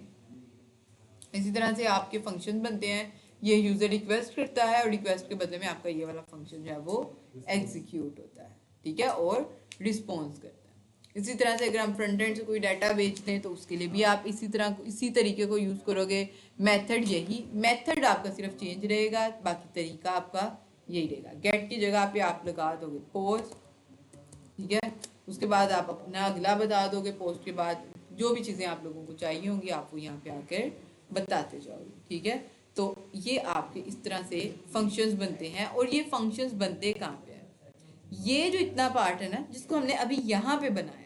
इसी तरह से आपके फंक्शन बनते हैं। ये यूजर रिक्वेस्ट करता है और रिक्वेस्ट के बदले में आपका ये वाला फंक्शन जो है वो एग्जीक्यूट होता है, ठीक है, और रिस्पॉन्स करता है। इसी तरह से अगर हम फ्रंट एंड से कोई डाटा बेचते हैं तो उसके लिए भी आप इसी तरीके को यूज़ करोगे। मेथड, यही मेथड आपका सिर्फ चेंज रहेगा, बाकी तरीका आपका यही रहेगा। गेट की जगह पे आप लगा दोगे पोस्ट, ठीक है, उसके बाद आप अपना अगला बता दोगे, पोस्ट के बाद जो भी चीज़ें आप लोगों को चाहिए होंगी आप वो यहाँ पे आकर बताते जाओगे, ठीक है। तो ये आपके इस तरह से फंक्शंस बनते हैं। और ये फंक्शंस बनते कहाँ पे हैं, ये जो इतना पार्ट है ना जिसको हमने अभी यहाँ पे बनाया,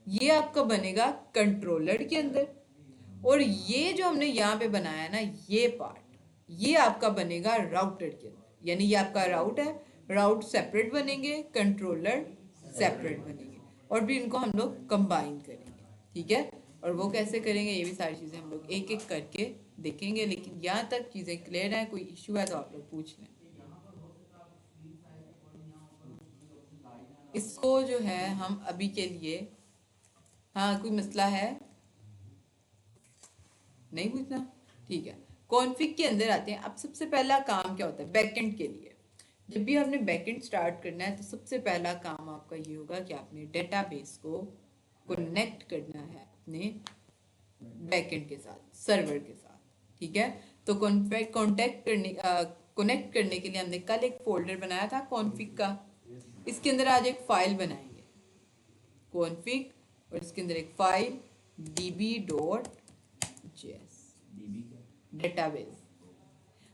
ये आपका बनेगा कंट्रोलर के अंदर, और ये जो हमने यहाँ पे बनाया ना ये पार्ट, ये आपका बनेगा राउटर के अंदर। यानी ये आपका राउट है, राउट सेपरेट बनेंगे, कंट्रोलर सेपरेट बनेंगे, और फिर इनको हम लोग कंबाइन करेंगे, ठीक है। और वो कैसे करेंगे ये भी सारी चीज़ें हम लोग एक एक करके देखेंगे, लेकिन यहाँ तक चीज़ें क्लियर हैं। कोई इश्यू है तो आप लोग पूछ लें। इसको जो है हम अभी के लिए, हाँ कोई मसला है, नहीं पूछना, ठीक है। कॉन्फ़िग के अंदर आते हैं। अब सबसे पहला काम क्या होता है बैकएंड के लिए, जब भी आपने बैकएंड स्टार्ट करना है तो सबसे पहला काम आपका ये होगा कि आपने डेटाबेस को कनेक्ट करना है अपने बैकएंड के साथ, सर्वर के साथ, ठीक है। तो कनेक्ट करने के लिए हमने कल एक फोल्डर बनाया था कॉन्फ़िग का, इसके अंदर आज एक फाइल बनाएंगे कॉन्फ़िग, और इसके अंदर एक फाइल db.js डेटाबेस,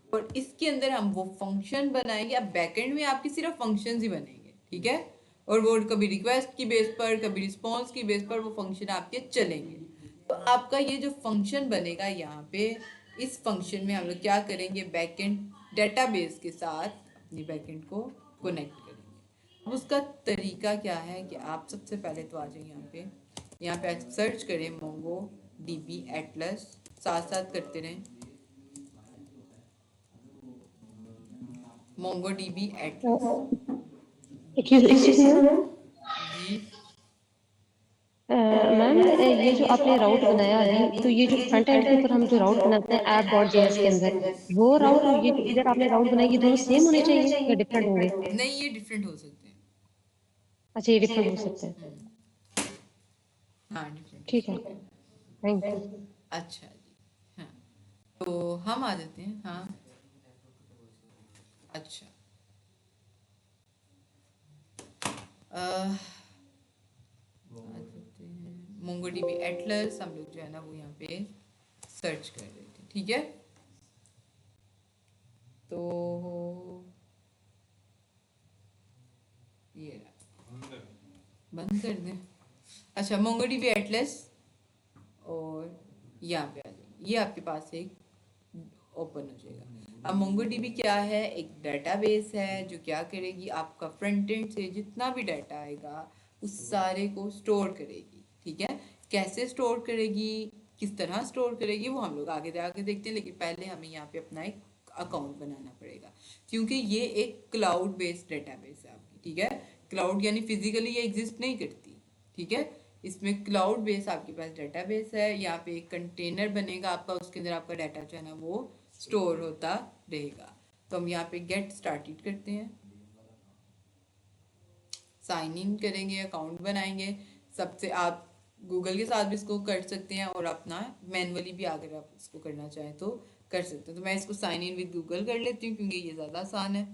और इसके अंदर हम वो फंक्शन बनाएंगे। अब बैकएंड में आपकी सिर्फ फंक्शंस ही बनेंगे, ठीक है, और वो कभी रिक्वेस्ट की बेस पर, कभी रिस्पॉन्स की बेस पर वो फंक्शन आपके चलेंगे। तो आपका ये जो फंक्शन बनेगा यहाँ पे, इस फंक्शन में हम लोग क्या करेंगे, बैकएंड डेटाबेस के साथ ये बैकएंड को कनेक्ट करेंगे। अब उसका तरीका क्या है कि आप सबसे पहले तो आ जाए यहाँ पे आप सर्च करें मोंगो डीबी एटलस, साथ साथ करते रहें MongoDB Atlas.
Excuse me ma'am,
जी
मैम ये जो आपने राउट बनाया अभी, तो ये जो फ्रंट एंड के ऊपर हम जो राउट बनाते हैं ऐप डॉट जेएस के अंदर, वो राउट और ये जो इधर आपने राउट बनाई, ये दोनों सेम होने चाहिए या डिफरेंट होंगे?
नहीं, ये डिफरेंट हो सकते हैं।
अच्छा, ये डिफरेंट हो सकते हैं।
हाँ डिफरेंट हो
ठीक है,
सकते हैं।
Thank you.
अच्छा जी, हाँ तो हम आ जाते हैं। हाँ अच्छा, मोंगो डीबी एटलस हम लोग जो है ना वो यहाँ पे सर्च कर रहे थे, ठीक है। तो ये बंद कर दें। अच्छा, मोंगो डीबी एटलस और यहाँ पे आ जाए, ये आपके पास एक ओपन हो जाएगा। अब मोंगो डीबी क्या है, एक डेटाबेस है जो क्या करेगी, आपका फ्रंट एंड से जितना भी डाटा आएगा उस सारे को स्टोर करेगी, ठीक है। कैसे स्टोर करेगी, किस तरह स्टोर करेगी, वो हम लोग आगे देखते हैं, लेकिन पहले हमें यहाँ पे अपना एक अकाउंट बनाना पड़ेगा, क्योंकि ये एक क्लाउड बेस्ड डेटाबेस है आपकी, ठीक है। क्लाउड यानी फिजिकली ये एग्जिस्ट नहीं करती, ठीक है। इसमें क्लाउड बेस आपके पास डेटाबेस है, यहाँ पे एक कंटेनर बनेगा आपका, उसके अंदर आपका डाटा जो है ना वो स्टोर होता रहेगा। तो हम यहाँ पे गेट स्टार्टेड करते हैं, साइन इन करेंगे, अकाउंट बनाएंगे। सबसे आप गूगल के साथ भी इसको कर सकते हैं और अपना मैनुअली भी अगर आप इसको करना चाहें तो कर सकते हैं। तो मैं इसको साइन इन विद गूगल कर लेती हूँ क्योंकि ये ज़्यादा आसान है।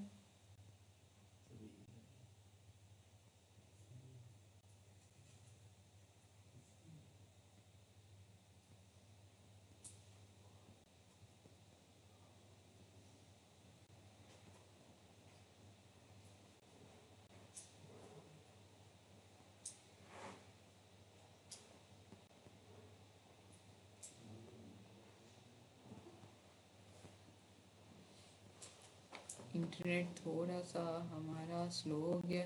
इंटरनेट थोड़ा सा हमारा स्लो हो गया।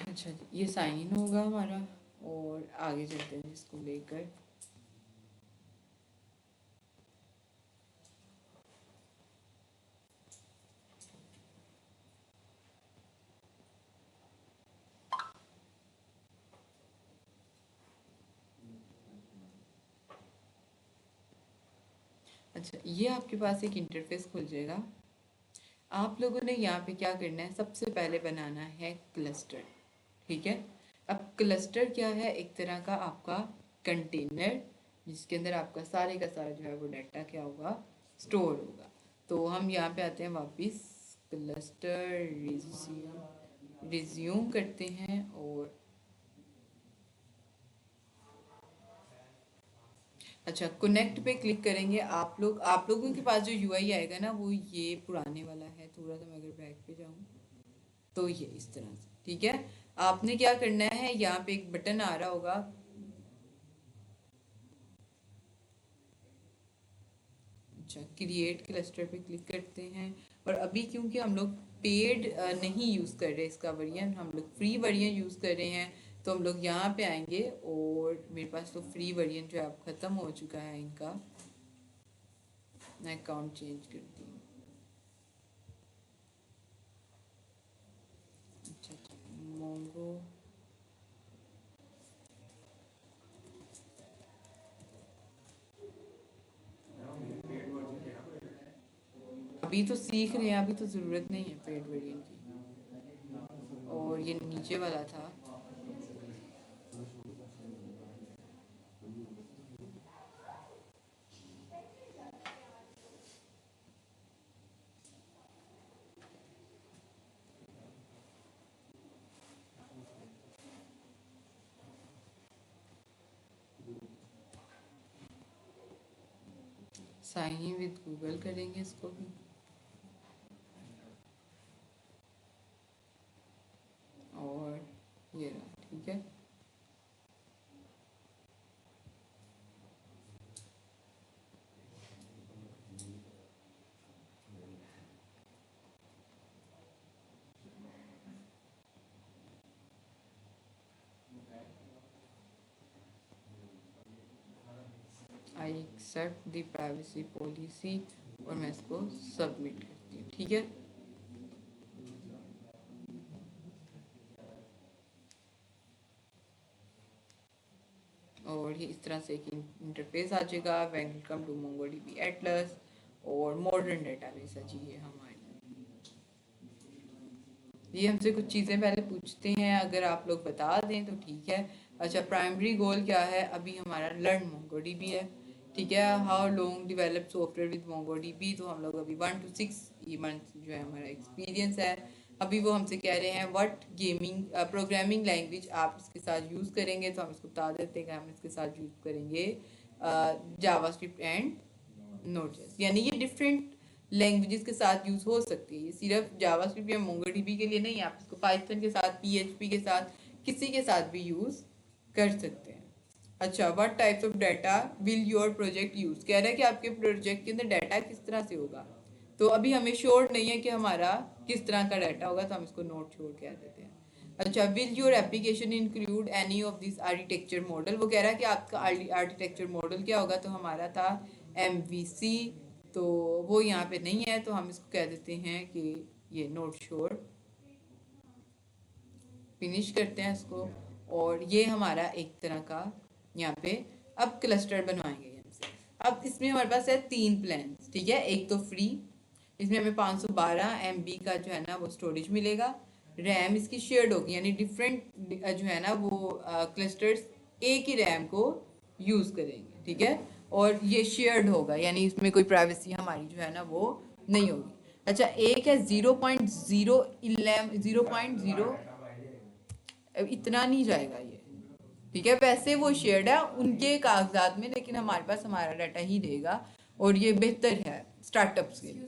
अच्छा जी, ये साइन इन होगा हमारा और आगे चलते हैं जिसको लेकर। अच्छा, ये आपके पास एक इंटरफेस खुल जाएगा। आप लोगों ने यहाँ पे क्या करना है, सबसे पहले बनाना है क्लस्टर, ठीक है। अब क्लस्टर क्या है, एक तरह का आपका कंटेनर जिसके अंदर आपका सारे का सारा जो है वो डाटा क्या होगा, स्टोर होगा। तो हम यहाँ पे आते हैं वापस, क्लस्टर रिज्यूम करते हैं और अच्छा कनेक्ट पे क्लिक करेंगे। आप लोगों के पास जो यूआई आएगा ना वो ये पुराने वाला है। थोड़ा सा मैं अगर बैक पे जाऊँ तो ये इस तरह से, ठीक है। आपने क्या करना है, यहाँ पे एक बटन आ रहा होगा, अच्छा क्रिएट क्लस्टर पे क्लिक करते हैं। और अभी क्योंकि हम लोग पेड नहीं यूज़ कर रहे इसका वेरिएंट, हम लोग फ्री वेरिएंट यूज़ कर रहे हैं, तो हम लोग यहाँ पे आएंगे और मेरे पास तो फ्री वेरिएंट जो है अब ख़त्म हो चुका है इनका। मैं अकाउंट चेंज करती हूँ। अच्छा मोंगो अभी तो सीख रहे हैं, अभी तो ज़रूरत नहीं है पेड वेरिएंट की। और ये नीचे वाला था, साइन इन विद गूगल करेंगे इसको भी। और ये रहा, ठीक है। I accept the privacy policy और मैं इसको सबमिट करती हूँ। ठीक है, और ये इस तरह से एक इंटरफेस आ जाएगा, वेलकम टू मोंगोडीबी एटलस और मॉडर्न डेटाबेस है जी ये हमारे। ये हमसे कुछ चीज़ें पहले पूछते हैं, अगर आप लोग बता दें तो ठीक है। अच्छा, प्राइमरी गोल क्या है? अभी हमारा लर्न मोंगोडीबी है। ठीक है, how long develop software with MongoDB, तो हम लोग अभी 1 to 6 मंथ जो है हमारा एक्सपीरियंस है। अभी वो हमसे कह रहे हैं व्हाट गेमिंग प्रोग्रामिंग लैंग्वेज आप इसके साथ यूज़ करेंगे, तो हम इसको बता देते हैं कि हम इसके साथ यूज़ करेंगे जावास्क्रिप्ट एंड नोड.जेएस। यानी ये डिफरेंट लैंग्वेजेस के साथ यूज़ हो सकती है, ये सिर्फ जावास्क्रिप्ट या मोंगोडीबी के लिए नहीं, आप इसको पाइथन के साथ, पीएचपी के साथ, किसी के साथ भी यूज़ कर सकते हैं। अच्छा, what types of data will your project use, कह रहा है कि आपके प्रोजेक्ट के अंदर डाटा किस तरह से होगा। तो अभी हमें श्योर नहीं है कि हमारा किस तरह का डाटा होगा, तो हम इसको नोट श्योर कह देते हैं। अच्छा, will your application include any of this architecture model, वो कह रहा है कि आपका आर्किटेक्चर मॉडल क्या होगा, तो हमारा था MVC, तो वो यहाँ पे नहीं है, तो हम इसको कह देते हैं कि ये नोट श्योर। फिनिश करते हैं इसको, और ये हमारा एक तरह का यहाँ पे अब क्लस्टर बनवाएंगे हमसे। अब इसमें हमारे पास है 3 प्लान। ठीक है, एक तो फ्री, इसमें हमें 512 MB का जो है ना वो स्टोरेज मिलेगा। रैम इसकी शेयर्ड होगी, यानी डिफरेंट जो है ना वो क्लस्टर्स एक ही रैम को यूज़ करेंगे। ठीक है, और ये शेयर्ड होगा, यानी इसमें कोई प्राइवेसी हमारी जो है ना वो नहीं होगी। अच्छा, एक है 0.0 इतना नहीं जाएगा ये। ठीक है, वैसे वो शेयर्ड है उनके कागजात में, लेकिन हमारे पास हमारा डाटा ही रहेगा, और ये बेहतर है स्टार्टअप्स के लिए।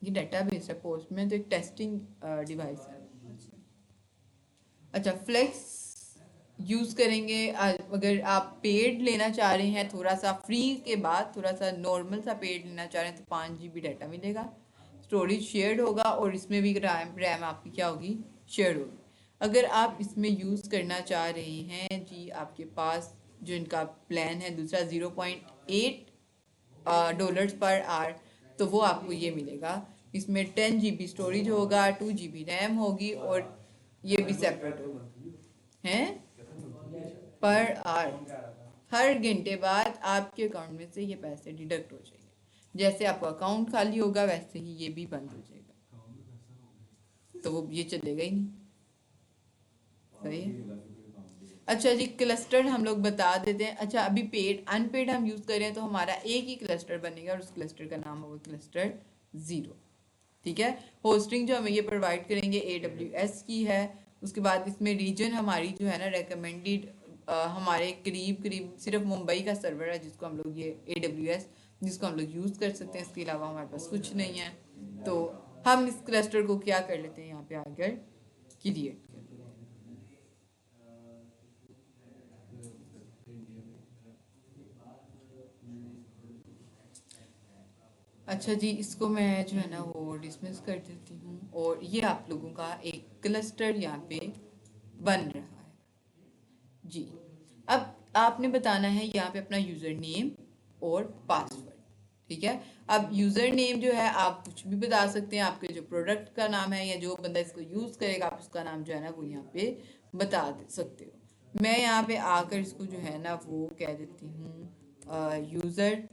ये डेटाबेस है, पोस्टमैन तो एक टेस्टिंग डिवाइस है। अच्छा, फ्लेक्स यूज़ करेंगे अगर आप पेड लेना चाह रहे हैं, थोड़ा सा फ्री के बाद थोड़ा सा नॉर्मल सा पेड लेना चाह रहे हैं, तो 5 GB डाटा मिलेगा। स्टोरेज शेयर्ड होगा, और इसमें भी रैम आपकी क्या होगी, शेयर्ड होगी। अगर आप इसमें यूज़ करना चाह रहे हैं जी, आपके पास जो इनका प्लान है दूसरा $0.8 पर आवर, तो वो आपको ये मिलेगा। इसमें 10 GB स्टोरेज होगा, 2 GB रैम होगी, और ये भी सेपरेट होगा हैं पर आवर। हर घंटे बाद आपके अकाउंट में से ये पैसे डिडक्ट हो जाएंगे। जैसे आपका अकाउंट खाली होगा वैसे ही ये भी बंद हो जाएगा, तो वो ये चलेगा ही नहीं। सही है। अच्छा जी, क्लस्टर हम लोग बता देते हैं। अच्छा, अभी पेड अनपेड हम यूज़ करें तो हमारा एक ही क्लस्टर बनेगा, और उस क्लस्टर का नाम होगा क्लस्टर 0। ठीक है, होस्टिंग जो हमें ये प्रोवाइड करेंगे AWS की है। उसके बाद इसमें रीजन हमारी जो है ना रेकमेंडेड, हमारे करीब सिर्फ मुंबई का सर्वर है जिसको हम लोग ये AWS जिसको हम लोग यूज़ कर सकते हैं, इसके अलावा हमारे पास कुछ नहीं है। तो हम इस क्लस्टर को क्या कर लेते हैं, यहाँ पे आकर क्रिएट कर लेते हैं। अच्छा जी, इसको मैं जो है ना वो डिसमिस कर देती हूँ, और ये आप लोगों का एक क्लस्टर यहाँ पे बन रहा है जी। अब आपने बताना है यहाँ पे अपना यूज़र नेम और पासवर्ड। ठीक है, अब यूज़र नेम जो है आप कुछ भी बता सकते हैं, आपके जो प्रोडक्ट का नाम है या जो बंदा इसको यूज़ करेगा आप उसका नाम जो है ना वो यहाँ पे बता सकते हो। मैं यहाँ पे आकर इसको जो है ना वो कह देती हूँ यूज़र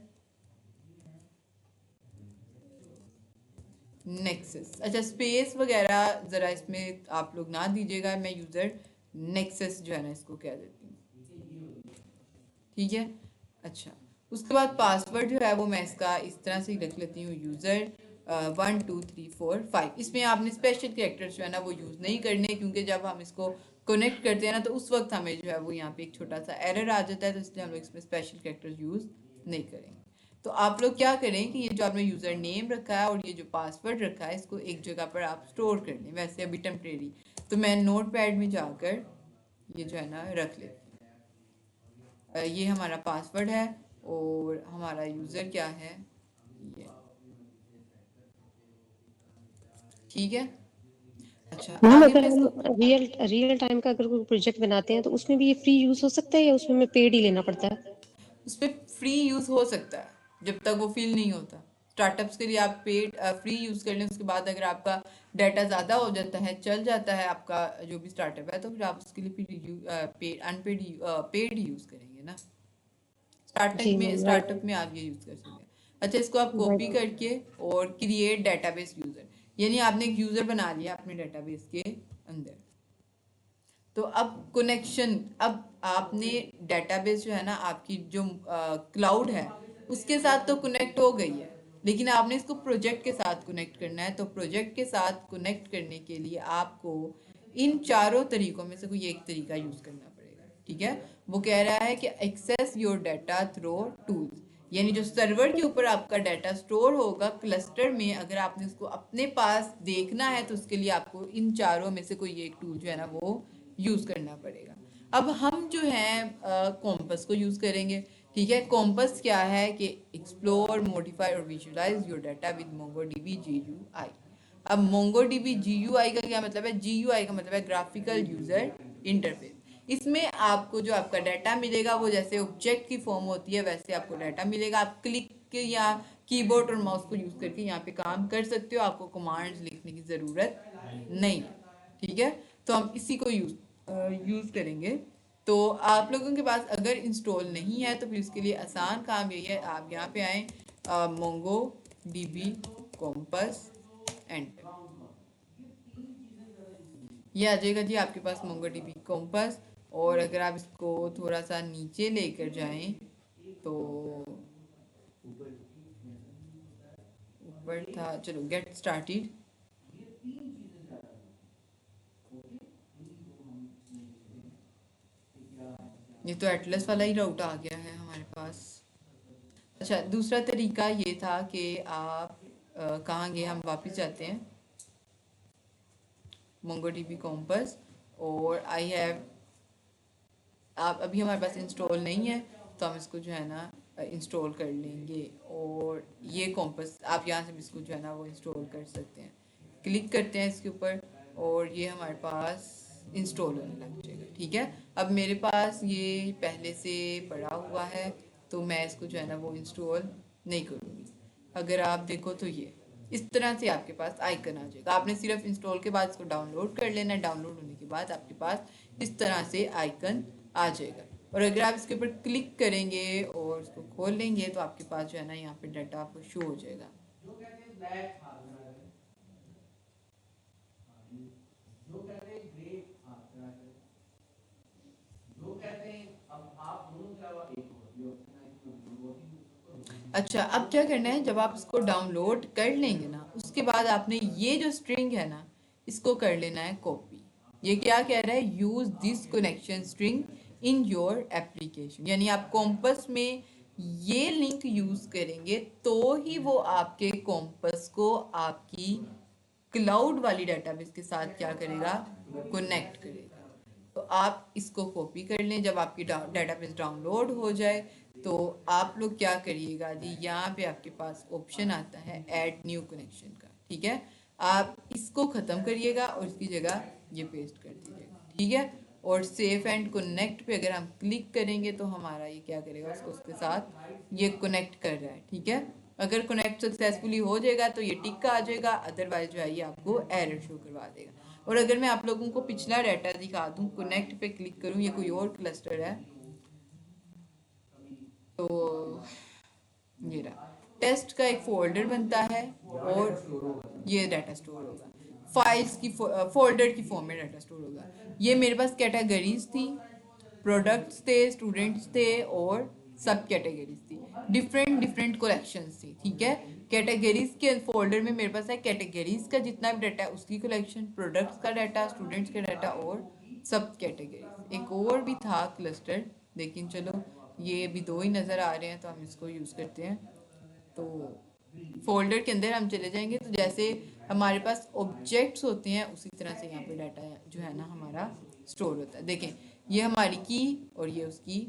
नेक्सस। अच्छा, स्पेस वगैरह ज़रा इसमें आप लोग ना दीजिएगा, मैं यूज़र नेक्सस जो है ना इसको कह देती हूँ। ठीक है, अच्छा, उसके बाद पासवर्ड जो है वो मैं इसका इस तरह से रख लेती हूँ, यूज़र 1 2 3 4 5। इसमें आपने स्पेशल कैरेक्टर्स जो है ना वो यूज़ नहीं करने, क्योंकि जब हम इसको कनेक्ट करते हैं ना तो उस वक्त हमें जो है वो यहाँ पे एक छोटा सा एरर आ जाता है, तो इसलिए हम लोग इसमें स्पेशल कैरेक्टर्स यूज़ नहीं करेंगे। तो आप लोग क्या करें कि ये जो आपने यूज़र नेम रखा है और ये जो पासवर्ड रखा है इसको एक जगह पर आप स्टोर कर लें, वैसे अभी टेम्परेरी। तो मैं नोट पैड में जाकर ये जो है ना रख लेती हूँ। ये हमारा पासवर्ड है और हमारा यूज़र क्या है ये। ठीक है, अच्छा
मैम
आगे
अगर
मैं
हम
इसको
रियल टाइम का अगर कोई प्रोजेक्ट बनाते हैं तो उसमें भी ये फ्री यूज हो सकता है या उसमें हमें पेड ही लेना पड़ता है?
उसमें फ्री यूज़ हो सकता है जब तक वो फील नहीं होता। स्टार्टअप्स के लिए आप पेड फ्री यूज़ कर लें, उसके बाद अगर आपका डाटा ज़्यादा हो जाता है, चल जाता है आपका जो भी स्टार्टअप है, तो फिर आप उसके लिए फिर पेड पेड यूज़ करेंगे ना।
जी मैम, राइट।
स्टार्टअप में आप ये यूज़ कर सकते हैं। अच्छा, इसको आप कॉपी
राइट।
करके और क्रिएट डेटाबेस यूज़र, यानी आपने एक यूज़र बना लिया अपने डेटाबेस के अंदर। तो अब कनेक्शन, अब आपने डेटाबेस जो है ना आपकी जो क्लाउड है उसके साथ तो कनेक्ट हो गई है, लेकिन आपने इसको प्रोजेक्ट के साथ कनेक्ट करना है। तो प्रोजेक्ट के साथ कनेक्ट करने के लिए आपको इन चारों तरीकों में से कोई एक तरीका यूज़ करना पड़ेगा। ठीक है, वो कह रहा है कि access your data through tools, यानी जो सर्वर के ऊपर आपका डाटा स्टोर होगा क्लस्टर में, अगर आपने उसको अपने पास देखना है तो उसके लिए आपको इन चारों में से कोई एक टूल जो है ना वो यूज़ करना पड़ेगा। अब हम जो है कॉम्पस को यूज़ करेंगे। ठीक है, कॉम्पस क्या है कि एक्सप्लोर, मॉडिफाई और visualise your data with MongoDB GUI। अब मोंगोडीबी GUI का क्या मतलब है? GUI का मतलब है ग्राफिकल यूजर इंटरफेस। इसमें आपको जो आपका डाटा मिलेगा वो जैसे ऑब्जेक्ट की फॉर्म होती है वैसे आपको डाटा मिलेगा। आप क्लिक के या कीबोर्ड और माउस को यूज़ करके यहाँ पे काम कर सकते हो, आपको कमांड्स लिखने की ज़रूरत नहीं है। ठीक है, तो हम इसी को यूज़ करेंगे। तो आप लोगों के पास अगर इंस्टॉल नहीं है तो फिर इसके लिए आसान काम यही है, आप यहाँ पे आएँ, मोंगो DB कॉम्पस एंटर, ये आ जाएगा जी आपके पास मोंगो DB कॉम्पस। और अगर आप इसको थोड़ा सा नीचे लेकर जाएं तो ऊपर था, चलो गेट स्टार्टेड। ये तो एटलस वाला ही राउट आ गया है हमारे पास। अच्छा, दूसरा तरीका ये था कि आप कहाँ गए, हम वापस जाते हैं MongoDB कॉम्पस, और आई हैव, आप अभी हमारे पास इंस्टॉल नहीं है तो हम इसको जो है ना इंस्टॉल कर लेंगे। और ये कॉम्पस आप यहाँ से भी इसको जो है ना वो इंस्टॉल कर सकते हैं। क्लिक करते हैं इसके ऊपर और ये हमारे पास इंस्टॉल होने लग जाएगा। ठीक है, अब मेरे पास ये पहले से पड़ा हुआ है तो मैं इसको जो है ना वो इंस्टॉल नहीं करूँगी। अगर आप देखो तो ये इस तरह से आपके पास आइकन आ जाएगा। आपने सिर्फ इंस्टॉल के बाद इसको डाउनलोड कर लेना है। डाउनलोड होने के बाद आपके पास इस तरह से आइकन आ जाएगा। और अगर आप इसके ऊपर क्लिक करेंगे और इसको खोल लेंगे तो आपके पास जो है ना यहाँ पे डाटा आपको शो हो जाएगा। अच्छा, अब क्या करना है, जब आप इसको डाउनलोड कर लेंगे ना उसके बाद आपने ये जो स्ट्रिंग है ना इसको कर लेना है कॉपी। ये क्या कह रहा है? Use this connection string in your application, यानी आप कॉम्पस में ये लिंक यूज करेंगे तो ही वो आपके कॉम्पस को आपकी क्लाउड वाली डेटाबेस के साथ क्या करेगा? कनेक्ट करेगा। तो आप इसको कॉपी कर लें। जब आपकी डेटाबेस डाउनलोड हो जाए तो आप लोग क्या करिएगा जी, यहाँ पे आपके पास ऑप्शन आता है ऐड न्यू कनेक्शन का। ठीक है, आप इसको ख़त्म करिएगा और इसकी जगह ये पेस्ट कर दीजिएगा। ठीक है, और सेव एंड कनेक्ट पे अगर हम क्लिक करेंगे तो हमारा ये क्या करेगा, उसको उसके साथ ये कनेक्ट कर रहा है। ठीक है, अगर कनेक्ट सक्सेसफुली हो जाएगा तो ये टिक आ जाएगा, अदरवाइज जो है ये आपको एरर शो करवा देगा। और अगर मैं आप लोगों को पिछला डाटा दिखा दूं, कनेक्ट पे क्लिक करूं, ये कोई और क्लस्टर है तो ये रहा, टेस्ट का एक फोल्डर बनता है और ये डाटा स्टोर होगा। फाइल्स की फोल्डर की फॉर्म में डाटा स्टोर होगा। ये मेरे पास कैटेगरीज थी, प्रोडक्ट्स थे, स्टूडेंट्स थे और सब कैटेगरीज थी, डिफरेंट डिफरेंट कलेक्शंस थी। ठीक है, कैटेगरीज के फोल्डर में मेरे पास है कैटेगरीज का जितना भी डाटा है उसकी कलेक्शन, प्रोडक्ट्स का डाटा, स्टूडेंट्स का डाटा और सब कैटेगरीज। एक और भी था क्लस्टर, लेकिन चलो ये भी दो ही नज़र आ रहे हैं तो हम इसको यूज़ करते हैं। तो फोल्डर के अंदर हम चले जाएंगे तो जैसे हमारे पास ऑब्जेक्ट्स होते हैं उसी तरह से यहाँ पे डाटा जो है ना हमारा स्टोर होता है। देखें, ये हमारी की और ये उसकी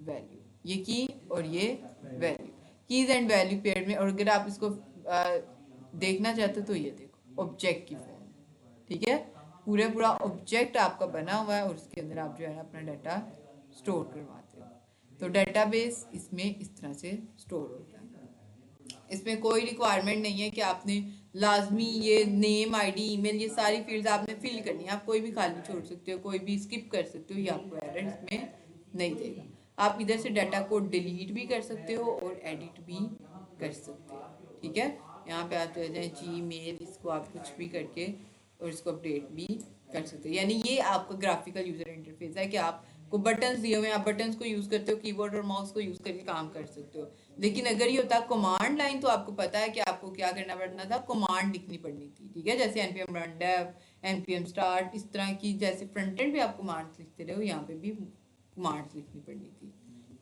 वैल्यू, ये की और ये value, keys and value pair में। और अगर आप इसको देखना चाहते हो तो ये देखो ऑब्जेक्ट की फॉर्म। ठीक है, पूरा ऑब्जेक्ट आपका बना हुआ है और उसके अंदर आप जो है ना अपना डाटा स्टोर करवाते हो। तो डेटाबेस इसमें इस तरह से स्टोर होता है। इसमें कोई रिक्वायरमेंट नहीं है कि आपने लाजमी ये नेम, आईडी, ईमेल, ये सारी फील्ड्स आपने फिल करनी है। आप कोई भी खाली छोड़ सकते हो, कोई भी स्किप कर सकते हो, ये आपको एरर इसमें नहीं देगा। आप इधर से डाटा को डिलीट भी कर सकते हो और एडिट भी कर सकते हो, ठीक है। यहाँ पे आप चले जाए जीमेल, इसको आप कुछ भी करके और इसको अपडेट भी कर सकते हो। यानी ये आपका ग्राफिकल यूजर इंटरफेस है कि आपको बटन्स दिए हुए हैं, आप बटन्स को यूज करते हो, कीबोर्ड और माउस को यूज करके काम कर सकते हो। लेकिन अगर ये होता कमांड लाइन, तो आपको पता है कि आपको क्या करना पड़ना था, कमांड लिखनी पड़नी थी, ठीक है। जैसे npm run dev, npm start, इस तरह की जैसे फ्रंट एंड पे आप कमांड्स लिखते रहे हो, यहाँ पे भी कमांड्स लिखनी पड़नी थी।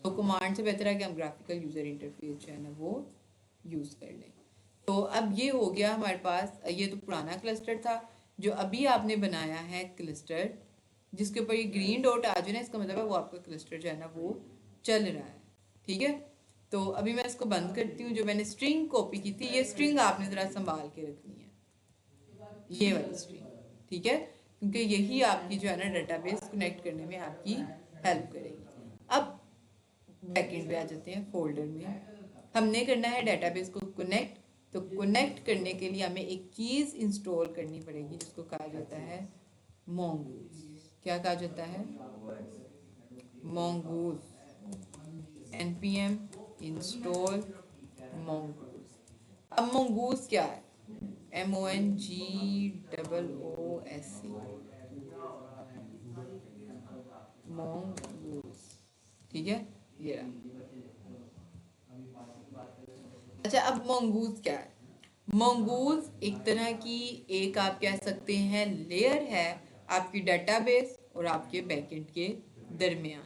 तो कमांड से बेहतर है कि हम ग्राफिकल यूजर इंटरफेस जो है ना वो यूज कर लें। तो अब ये हो गया हमारे पास, ये तो पुराना क्लस्टर था। जो अभी आपने बनाया है क्लस्टर, जिसके ऊपर ये ग्रीन डॉट आ जाए ना, इसका मतलब है वो आपका क्लस्टर जो है ना वो चल रहा है, ठीक है। तो अभी मैं इसको बंद करती हूँ। जो मैंने स्ट्रिंग कॉपी की थी, ये स्ट्रिंग आपने ज़रा संभाल के रखनी है, ये वाली स्ट्रिंग, ठीक है, क्योंकि यही आपकी जो है ना डेटाबेस कनेक्ट करने में आपकी हेल्प करेगी। अब बैकएंड पे आ जाते हैं। फोल्डर में हमने करना है डेटाबेस को कनेक्ट। तो कनेक्ट करने के लिए हमें एक चीज़ इंस्टॉल करनी पड़ेगी जिसको कहा जाता है मोंगूज। क्या कहा जाता है? मोंगूज। npm install mongoose। अब mongoose क्या है? mongoose, mongoose, ठीक है, ये रहा। अच्छा, अब mongoose क्या है? mongoose एक तरह की, एक आप कह सकते हैं लेयर है आपकी डेटाबेस और आपके बैकएंड के दरमियान,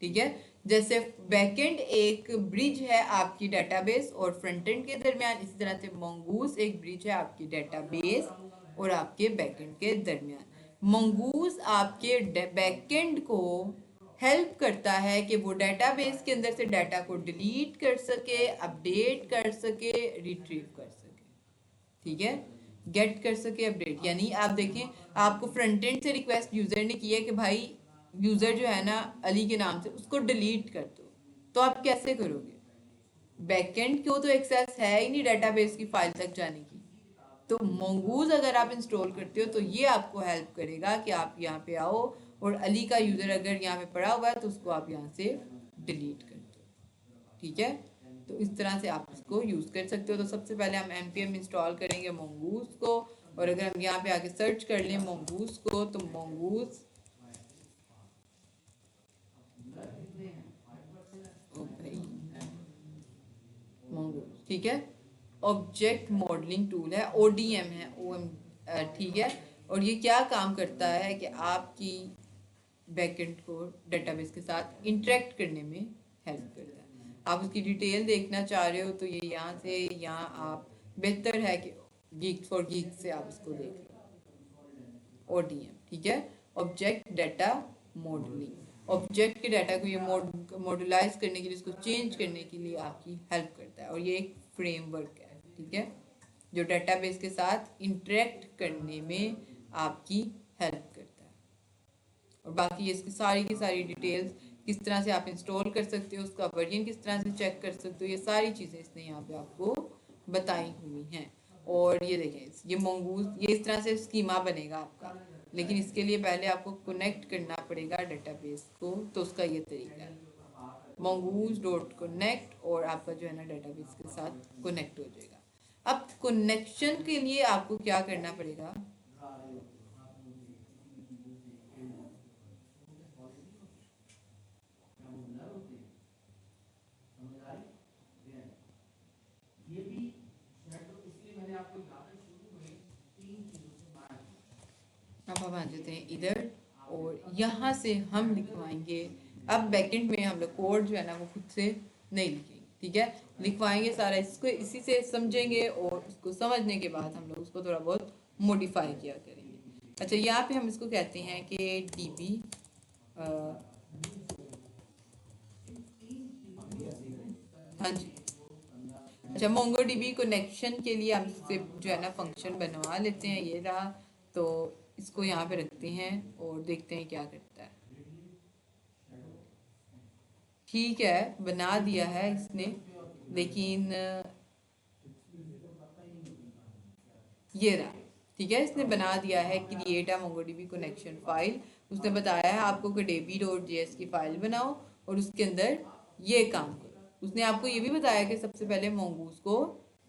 ठीक है। जैसे बैकएंड एक ब्रिज है आपकी डेटाबेस और फ्रंट एंड के दरमियान, इसी तरह से mongoose एक ब्रिज है आपकी डेटाबेस और आपके बैकएंड के दरमियान। mongoose आपके बैकएंड को हेल्प करता है कि वो डेटाबेस के अंदर से डाटा को डिलीट कर सके, अपडेट कर सके, रिट्रीव कर सके, ठीक है, गेट कर सके, अपडेट। यानी आप देखें, आपको फ्रंट एंड से रिक्वेस्ट यूजर ने की है कि भाई यूजर जो है ना अली के नाम से, उसको डिलीट कर दो, तो आप कैसे करोगे? बैकएंड को तो एक्सेस है ही नहीं डेटाबेस की फाइल तक जाने की। तो mongoose अगर आप इंस्टॉल करते हो तो ये आपको हेल्प करेगा कि आप यहाँ पे आओ और अली का यूजर अगर यहाँ पे पड़ा हुआ है तो उसको आप यहाँ से डिलीट कर दो, ठीक है। तो इस तरह से आप इसको यूज कर सकते हो। तो सबसे पहले हम npm इंस्टॉल करेंगे mongoose को, और अगर हम यहाँ पे आके सर्च कर लें mongoose को, तो mongoose, ठीक है, ऑब्जेक्ट मॉडलिंग टूल है, ODM है, OM, ठीक है। और ये क्या काम करता है कि आपकी बैकएंड को डेटाबेस के साथ इंटरेक्ट करने में हेल्प करता है। आप उसकी डिटेल देखना चाह रहे हो तो ये यहाँ से, यहाँ आप बेहतर है कि गीक फॉर गीक से आप इसको देख लो, ODM, ठीक है, ऑब्जेक्ट डाटा मॉडलिंग। ऑब्जेक्ट के डाटा को ये मॉडलाइज करने के लिए, इसको चेंज करने के लिए आपकी हेल्प करता है। और ये एक फ्रेमवर्क है, ठीक है, जो डेटाबेस के साथ इंटरेक्ट करने में आपकी हेल्प करता है। और बाकी इसकी सारी की सारी डिटेल्स, किस तरह से आप इंस्टॉल कर सकते हो, उसका वर्जन किस तरह से चेक कर सकते हो, ये सारी चीज़ें इसने यहाँ पे आपको बताई हुई हैं। और ये देखें, ये mongoose, ये इस तरह से स्कीमा बनेगा आपका, लेकिन इसके लिए पहले आपको कनेक्ट करना पड़ेगा डेटाबेस को। तो उसका ये तरीका है mongoose.connect, और आपका जो है ना डेटाबेस के साथ कनेक्ट हो जाएगा। अब कनेक्शन के लिए आपको क्या करना पड़ेगा? अब हम आ जाते हैं इधर, और यहाँ से हम लिखवाएंगे। अब बैकएंड में हम लोग कोड जो है ना वो खुद से नहीं लिखेंगे, ठीक है, लिखवाएंगे सारा, इसको इसी से समझेंगे और उसको समझने के बाद हम लोग उसको थोड़ा बहुत मॉडिफाई किया करेंगे। अच्छा, यहाँ पे हम इसको कहते हैं कि DB, हाँ जी, अच्छा, MongoDB कनेक्शन के लिए हम इससे जो है ना फंक्शन बनवा लेते हैं, ये रहा। तो इसको यहाँ पे रखते हैं और देखते हैं क्या करता है। ठीक है, बना दिया है इसने, लेकिन ये रहा। ठीक है, इसने बना दिया है create a MongoDB connection file. उसने बताया है आपको कि db.js की फाइल बनाओ और उसके अंदर ये काम करो। उसने आपको ये भी बताया कि सबसे पहले मोंगूस को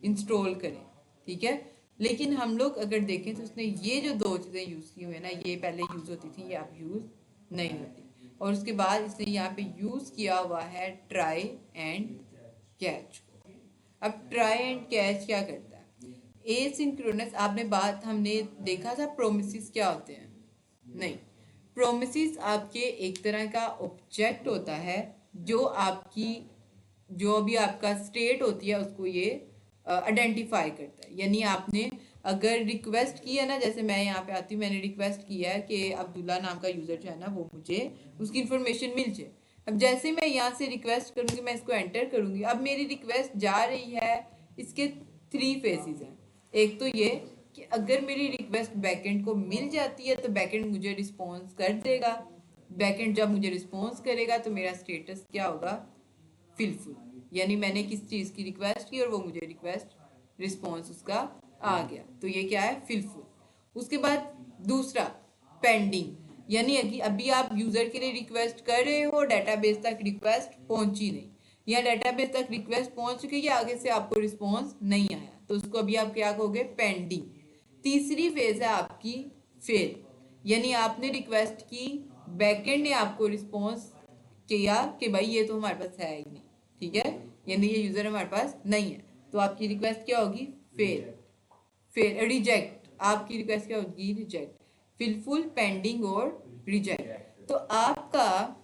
इंस्टॉल करें। ठीक है, लेकिन हम लोग अगर देखें तो उसने ये जो दो चीज़ें यूज़ की हुई है ना, ये पहले यूज़ होती थी, ये अब यूज़ नहीं होती। और उसके बाद इसने यहाँ पे यूज़ किया हुआ है ट्राई एंड कैच को। अब ट्राई एंड कैच क्या करता है? एसिंक्रोनस आपने बात हमने देखा था प्रोमिसेस क्या होते हैं? नहीं, प्रोमिसेस आपके एक तरह का ऑब्जेक्ट होता है जो आपकी जो भी आपका स्टेट होती है उसको ये आइडेंटिफाई करता है। यानी आपने अगर रिक्वेस्ट की है ना, जैसे मैं यहाँ पे आती हूँ, मैंने रिक्वेस्ट किया है कि अब्दुल्ला नाम का यूज़र जो है ना वो मुझे उसकी इन्फॉर्मेशन मिल जाए। अब जैसे मैं यहाँ से रिक्वेस्ट करूँगी, मैं इसको एंटर करूँगी, अब मेरी रिक्वेस्ट जा रही है। इसके 3 फेसेस हैं। एक तो ये कि अगर मेरी रिक्वेस्ट बैकएंड को मिल जाती है तो बैकएंड मुझे रिस्पॉन्स कर देगा। बैकएंड जब मुझे रिस्पॉन्स करेगा तो मेरा स्टेटस क्या होगा? फिलफुल, यानी मैंने किस चीज़ की रिक्वेस्ट की और वो मुझे रिक्वेस्ट रिस्पॉन्स उसका आ गया, तो ये क्या है? फिलफुल। उसके बाद दूसरा पेंडिंग, यानी अभी आप यूज़र के लिए रिक्वेस्ट कर रहे हो, डेटाबेस तक रिक्वेस्ट पहुंची नहीं, या डेटाबेस तक रिक्वेस्ट पहुंच गई, आगे से आपको रिस्पॉन्स नहीं आया, तो उसको अभी आप क्या कहोगे? पेंडिंग। तीसरी फेज है आपकी फेल, यानी आपने रिक्वेस्ट की, बैकएंड ने आपको रिस्पॉन्स किया कि भाई ये तो हमारे पास है ही नहीं। ठीक है, यानी ये यूजर हमारे पास नहीं है, तो आपकी रिक्वेस्ट क्या होगी? फेल। फेल रिजेक्ट, आपकी रिक्वेस्ट क्या होगी? रिजेक्ट। फिलफुल, पेंडिंग और रिजेक्ट। तो आपका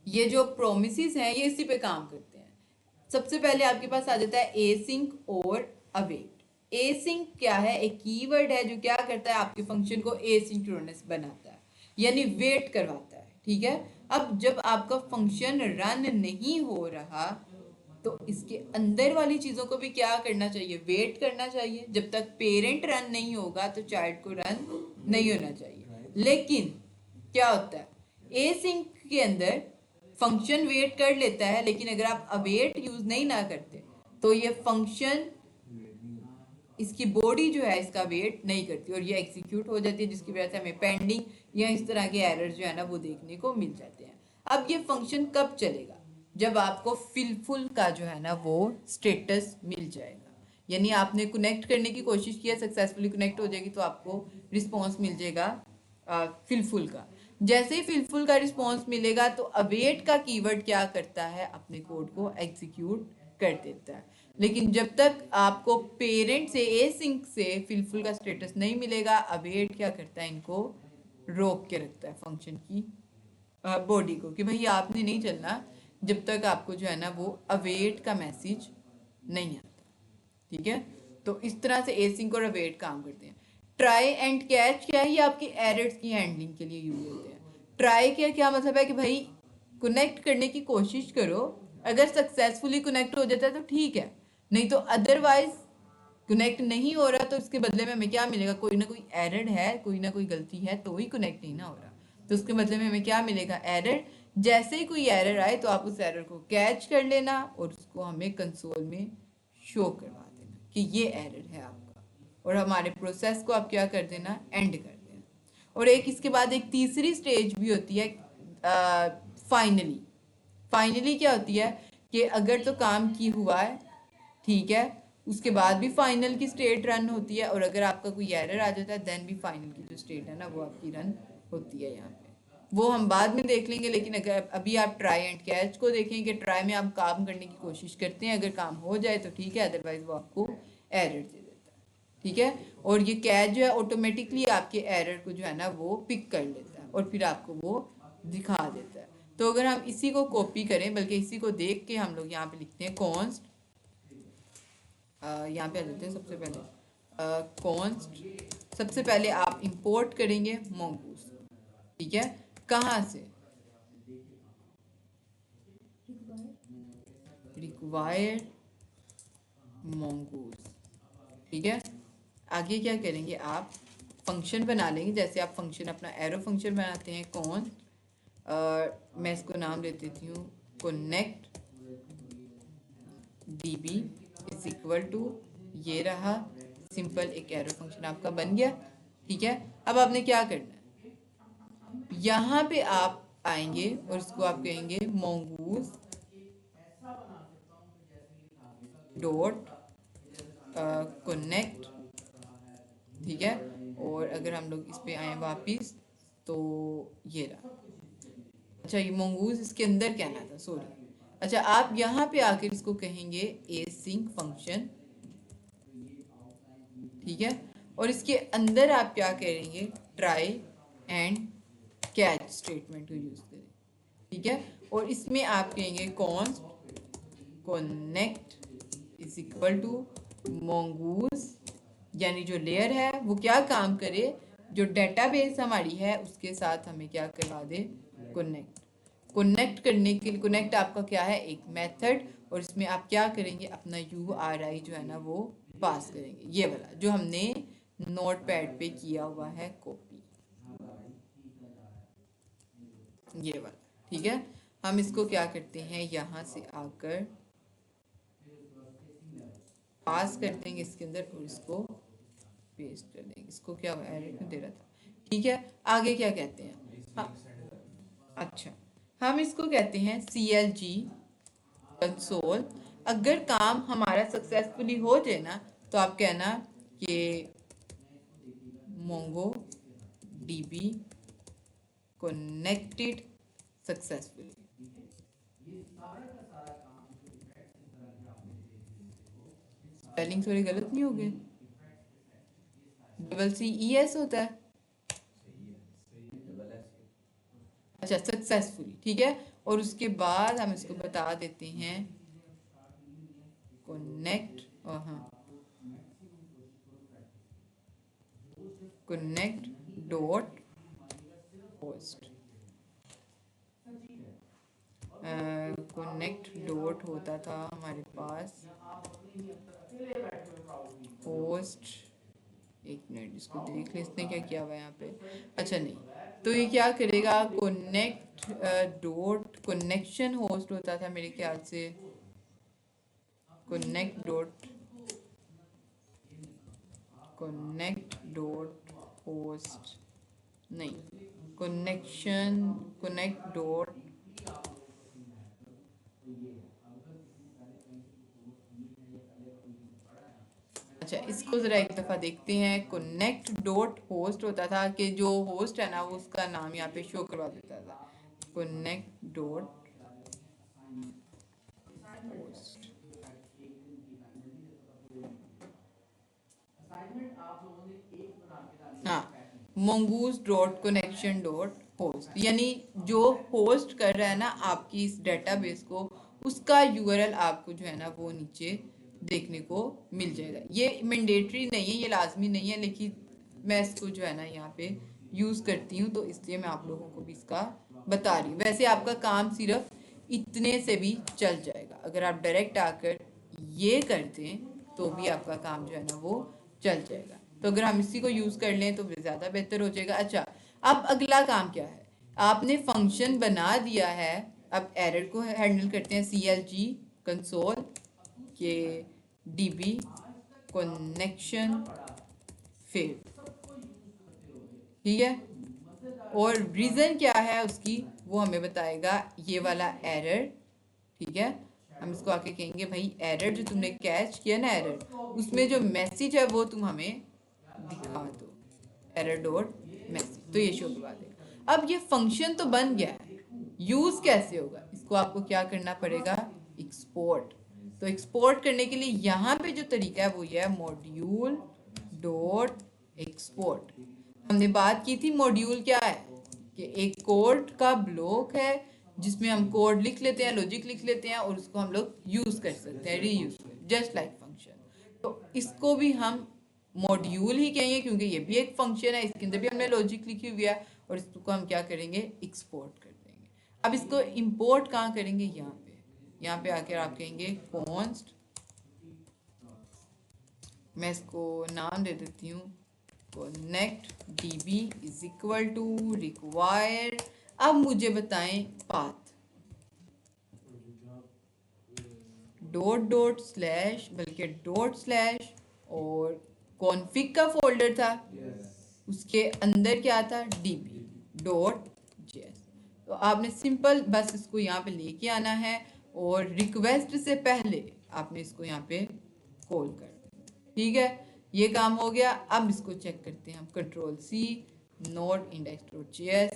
ये जो प्रोमिसेस हैं ये इसी पे काम करते हैं। सबसे पहले आपके पास आ जाता है एसिंक और अवेट। एसिंक क्या है? एक कीवर्ड है जो क्या करता है? आपके फंक्शन को एसिंक्रोनस बनाता है, यानी वेट करवाता है। ठीक है, अब जब आपका फंक्शन रन नहीं हो रहा तो इसके अंदर वाली चीजों को भी क्या करना चाहिए? वेट करना चाहिए। जब तक पेरेंट रन नहीं होगा तो चाइल्ड को रन नहीं होना चाहिए। लेकिन क्या होता है? एसिंक के अंदर फंक्शन वेट कर लेता है, लेकिन अगर आप अवेट यूज नहीं ना करते तो ये फंक्शन, इसकी बॉडी जो है इसका वेट नहीं करती और ये एग्जीक्यूट हो जाती है, जिसकी वजह से हमें पेंडिंग या इस तरह के एरर जो है ना वो देखने को मिल जाते हैं। अब ये फंक्शन कब चलेगा? जब आपको फिलफुल का जो है ना वो स्टेटस मिल जाएगा, यानी आपने कनेक्ट करने की कोशिश की है, सक्सेसफुली कनेक्ट हो जाएगी तो आपको रिस्पॉन्स मिल जाएगा फिलफुल का। जैसे ही फिलफुल का रिस्पॉन्स मिलेगा तो अवेट का कीवर्ड क्या करता है? अपने कोड को एग्जीक्यूट कर देता है। लेकिन जब तक आपको पेरेंट से एसिंक से फिलफुल का स्टेटस नहीं मिलेगा, अवेट क्या करता है? इनको रोक के रखता है फंक्शन की बॉडी को, कि भाई आपने नहीं चलना जब तक आपको जो है ना वो अवेट का मैसेज नहीं आता। ठीक है, तो इस तरह से एसिंक और अवेट काम करते हैं। ट्राई एंड कैच क्या है? ये आपकी एरर्स की हैंडलिंग के लिए यूज होते हैं। ट्राई का क्या मतलब है? कि भाई कनेक्ट करने की कोशिश करो, अगर सक्सेसफुली कनेक्ट हो जाता है तो ठीक है, नहीं तो अदरवाइज कनेक्ट नहीं हो रहा तो इसके बदले में हमें क्या मिलेगा? कोई ना कोई एरर है, कोई ना कोई गलती है तो ही कनेक्ट नहीं ना हो रहा, तो उसके बदले में हमें क्या मिलेगा? एरर। जैसे ही कोई एरर आए तो आप उस एरर को कैच कर लेना और उसको हमें कंसोल में शो करवा देना कि ये एरर है आपका, और हमारे प्रोसेस को आप क्या कर देना? एंड कर देना। और एक इसके बाद एक तीसरी स्टेज भी होती है फाइनली। फाइनली क्या होती है? कि अगर तो काम की हुआ है, ठीक है, उसके बाद भी फाइनल की स्टेट रन होती है, और अगर आपका कोई एरर आ जाता है देन भी फाइनल की जो स्टेट है ना वो आपकी रन होती है। यहाँ पे वो हम बाद में देख लेंगे, लेकिन अगर अभी आप ट्राई एंड कैच को देखें कि ट्राई में आप काम करने की कोशिश करते हैं, अगर काम हो जाए तो ठीक है, अदरवाइज वो आपको एरर दे देता है। ठीक है, और ये कैच जो है ऑटोमेटिकली आपके एरर को जो है ना वो पिक कर लेता है और फिर आपको वो दिखा देता है। तो अगर हम इसी को कॉपी करें, बल्कि इसी को देख के हम लोग यहाँ पे लिखते हैं कॉन्स्ट, यहाँ पे आ जाते हैं सबसे पहले कॉन्स्ट। सबसे पहले आप इंपोर्ट करेंगे मोंगूस। ठीक है, कहाँ से? रिक्वायर्ड मोंगूस। ठीक है, आगे क्या करेंगे आप? फंक्शन बना लेंगे, जैसे आप फंक्शन अपना एरो फंक्शन बनाते हैं कौन, मैं इसको नाम दे देती हूँ connect db is equal to, ये रहा सिंपल एक एरो फंक्शन आपका बन गया। ठीक है, अब आपने क्या करना है, यहाँ पे आप आएंगे और इसको आप कहेंगे mongoose डॉट कनेक्ट। ठीक है, और अगर हम लोग इस पे आए वापिस तो ये रहा, अच्छा ये mongoose इसके अंदर कहना था, सॉरी। अच्छा, आप यहाँ पे आकर इसको कहेंगे async फंक्शन। ठीक है, और इसके अंदर आप क्या करेंगे, ट्राई एंड कैच स्टेटमेंट को यूज करें। ठीक है, और इसमें आप कहेंगे const connect is equal to mongoose, यानी जो लेयर है वो क्या काम करे, जो डेटाबेस हमारी है उसके साथ हमें क्या करवा दे, कनेक्ट। कनेक्ट करने के लिए, कनेक्ट आपका क्या है, एक मेथड, और इसमें आप क्या करेंगे, अपना URI जो है ना वो पास करेंगे, ये वाला जो हमने नोटपैड पे किया हुआ है कॉपी, ये वाला। ठीक है, हम इसको क्या करते हैं, यहाँ से आकर पास कर देंगे इसके अंदर और इसको पेस्ट कर देंगे। इसको क्या एरर क्यों दे रहा था। ठीक है, आगे क्या कहते हैं, हाँ, अच्छा हम इसको कहते हैं CLG कंसोल। अगर काम हमारा सक्सेसफुली हो जाए ना तो आप कहना कि Mongo DB connected successfully. Spelling थोड़ी गलत नहीं हो गई, CES होता है, अच्छा सक्सेसफुली। ठीक है, और उसके बाद हम इसको बता देते हैं कनेक्ट, और हाँ connect dot host, connect dot होता था हमारे पास होस्ट, एक मिनट इसको देख ले इसने क्या किया हुआ है यहाँ पे। अच्छा नहीं, तो ये क्या करेगा, कनेक्ट डॉट कनेक्शन होस्ट होता था मेरे ख्याल से, कनेक्ट डॉट होस्ट नहीं, कनेक्ट डॉट, अच्छा इसको जरा एक दफा देखते हैं। कनेक्ट डॉट होस्ट होता था कि जो होस्ट है ना वो उसका नाम यहाँ पे शो करवा देता था, कनेक्ट डॉट होस्ट। हाँ, mongoose dot connection dot host, यानी जो होस्ट कर रहा है ना आपकी इस डेटाबेस को, उसका URL आपको जो है ना वो नीचे देखने को मिल जाएगा। ये मैंडेटरी नहीं है, ये लाजमी नहीं है, लेकिन मैं इसको जो है ना यहाँ पे यूज़ करती हूँ तो इसलिए मैं आप लोगों को भी इसका बता रही हूँ। वैसे आपका काम सिर्फ इतने से भी चल जाएगा, अगर आप डायरेक्ट आकर ये कर दें तो भी आपका काम जो है ना वो चल जाएगा। तो अगर हम इसी को यूज़ कर लें तो ज़्यादा बेहतर हो जाएगा। अच्छा, अब अगला काम क्या है, आपने फंक्शन बना दिया है, अब एरर को हैंडल करते हैं। CLG कंसोल के DB कनेक्शन फेल, ठीक है, और रीज़न क्या है उसकी वो हमें बताएगा ये वाला एरर। ठीक है, हम इसको आके कहेंगे भाई एरर जो तुमने कैच किया ना एरर, उसमें जो मैसेज है वो तुम हमें दिखा दो, एरर डॉट मैसेज, तो ये शो करवा देगा। अब ये फंक्शन तो बन गया है, यूज कैसे होगा, इसको आपको क्या करना पड़ेगा, एक्सपोर्ट। तो एक्सपोर्ट करने के लिए यहाँ पे जो तरीका है वो ये है मॉड्यूल डॉट एक्सपोर्ट। हमने बात की थी मॉड्यूल क्या है कि एक कोड का ब्लॉक है जिसमें हम कोड लिख लेते हैं, लॉजिक लिख लेते हैं और उसको हम लोग यूज कर सकते हैं, रीयूज, जस्ट लाइक फंक्शन। तो इसको भी हम मॉड्यूल ही कहेंगे क्योंकि ये भी एक फंक्शन है, इसके अंदर भी हमने लॉजिक लिखी हुई है और इसको हम क्या करेंगे, एक्सपोर्ट कर देंगे। अब इसको इंपोर्ट कहाँ करेंगे, यहाँ पे आकर आप कहेंगे कॉन्स्ट, मैं इसको नाम दे देती हूँ connect db is equal to require, अब मुझे बताएं पाथ डॉट स्लैश, बल्कि डॉट स्लैश, और कॉन्फ़िग का फोल्डर था, उसके अंदर क्या था, db.js। तो आपने सिंपल बस इसको यहाँ पे लेके आना है और रिक्वेस्ट से पहले आपने इसको यहाँ पे कॉल कर देना। ठीक है, ये काम हो गया। अब इसको चेक करते हैं हम, कंट्रोल सी नोड index.js,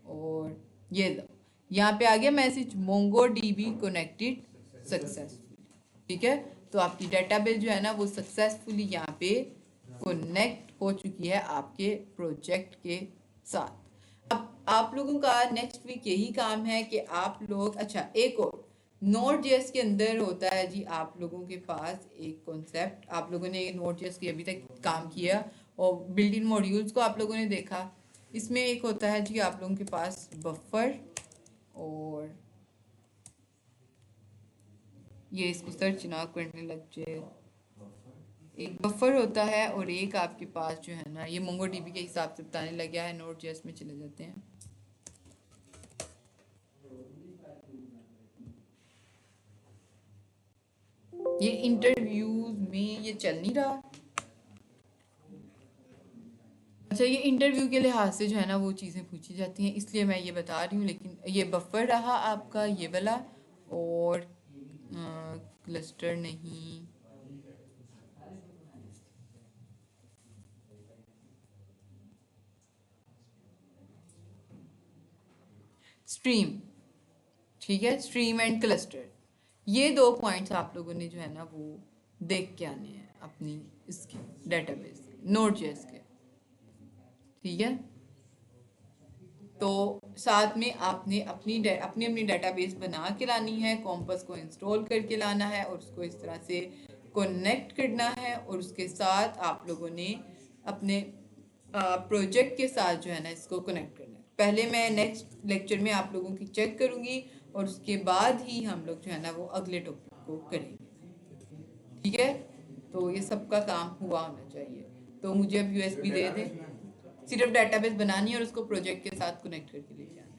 और ये लो यहाँ पे आ गया मैसेज MongoDB कनेक्टेड सक्सेसफुली। ठीक है, तो आपकी डेटाबेस जो है ना वो सक्सेसफुली यहाँ पे कनेक्ट हो चुकी है आपके प्रोजेक्ट के साथ। अब आप लोगों का नेक्स्ट वीक यही काम है कि आप लोग, अच्छा एक और Node.js के अंदर होता है जी, आप लोगों के पास एक कॉन्सेप्ट, आप लोगों ने Node.js की अभी तक काम किया और बिल्ट इन मॉड्यूल्स को आप लोगों ने देखा। इसमें एक होता है जी आप लोगों के पास बफर, और ये इसको सर्च ना करने लग जाए, एक बफर होता है और एक आपके पास जो है ना, ये MongoDB के हिसाब से बताने लग गया है। Node.js में चले जाते हैं। ये इंटरव्यूज में ये चल नहीं रहा। अच्छा, ये इंटरव्यू के लिहाज से जो है ना वो चीज़ें पूछी जाती हैं, इसलिए मैं ये बता रही हूँ। लेकिन ये बफर रहा आपका ये वाला, और क्लस्टर नहीं, स्ट्रीम। ठीक है, स्ट्रीम एंड क्लस्टर, ये दो पॉइंट्स आप लोगों ने जो है ना वो देख के आने हैं अपनी इसके डेटाबेस Node.js के। ठीक है, तो साथ में आपने अपनी डेटाबेस बना के लानी है, कॉम्पस को इंस्टॉल करके लाना है और उसको इस तरह से कनेक्ट करना है, और उसके साथ आप लोगों ने अपने प्रोजेक्ट के साथ जो है ना इसको कनेक्ट करना है। पहले मैं नेक्स्ट लेक्चर में आप लोगों की चेक करूँगी और उसके बाद ही हम लोग जो है ना वो अगले टॉपिक को करेंगे। ठीक है, तो ये सबका काम हुआ होना चाहिए। तो मुझे अब USB दे दें, सिर्फ डेटाबेस बनानी है और उसको प्रोजेक्ट के साथ कनेक्ट करके लेके आना।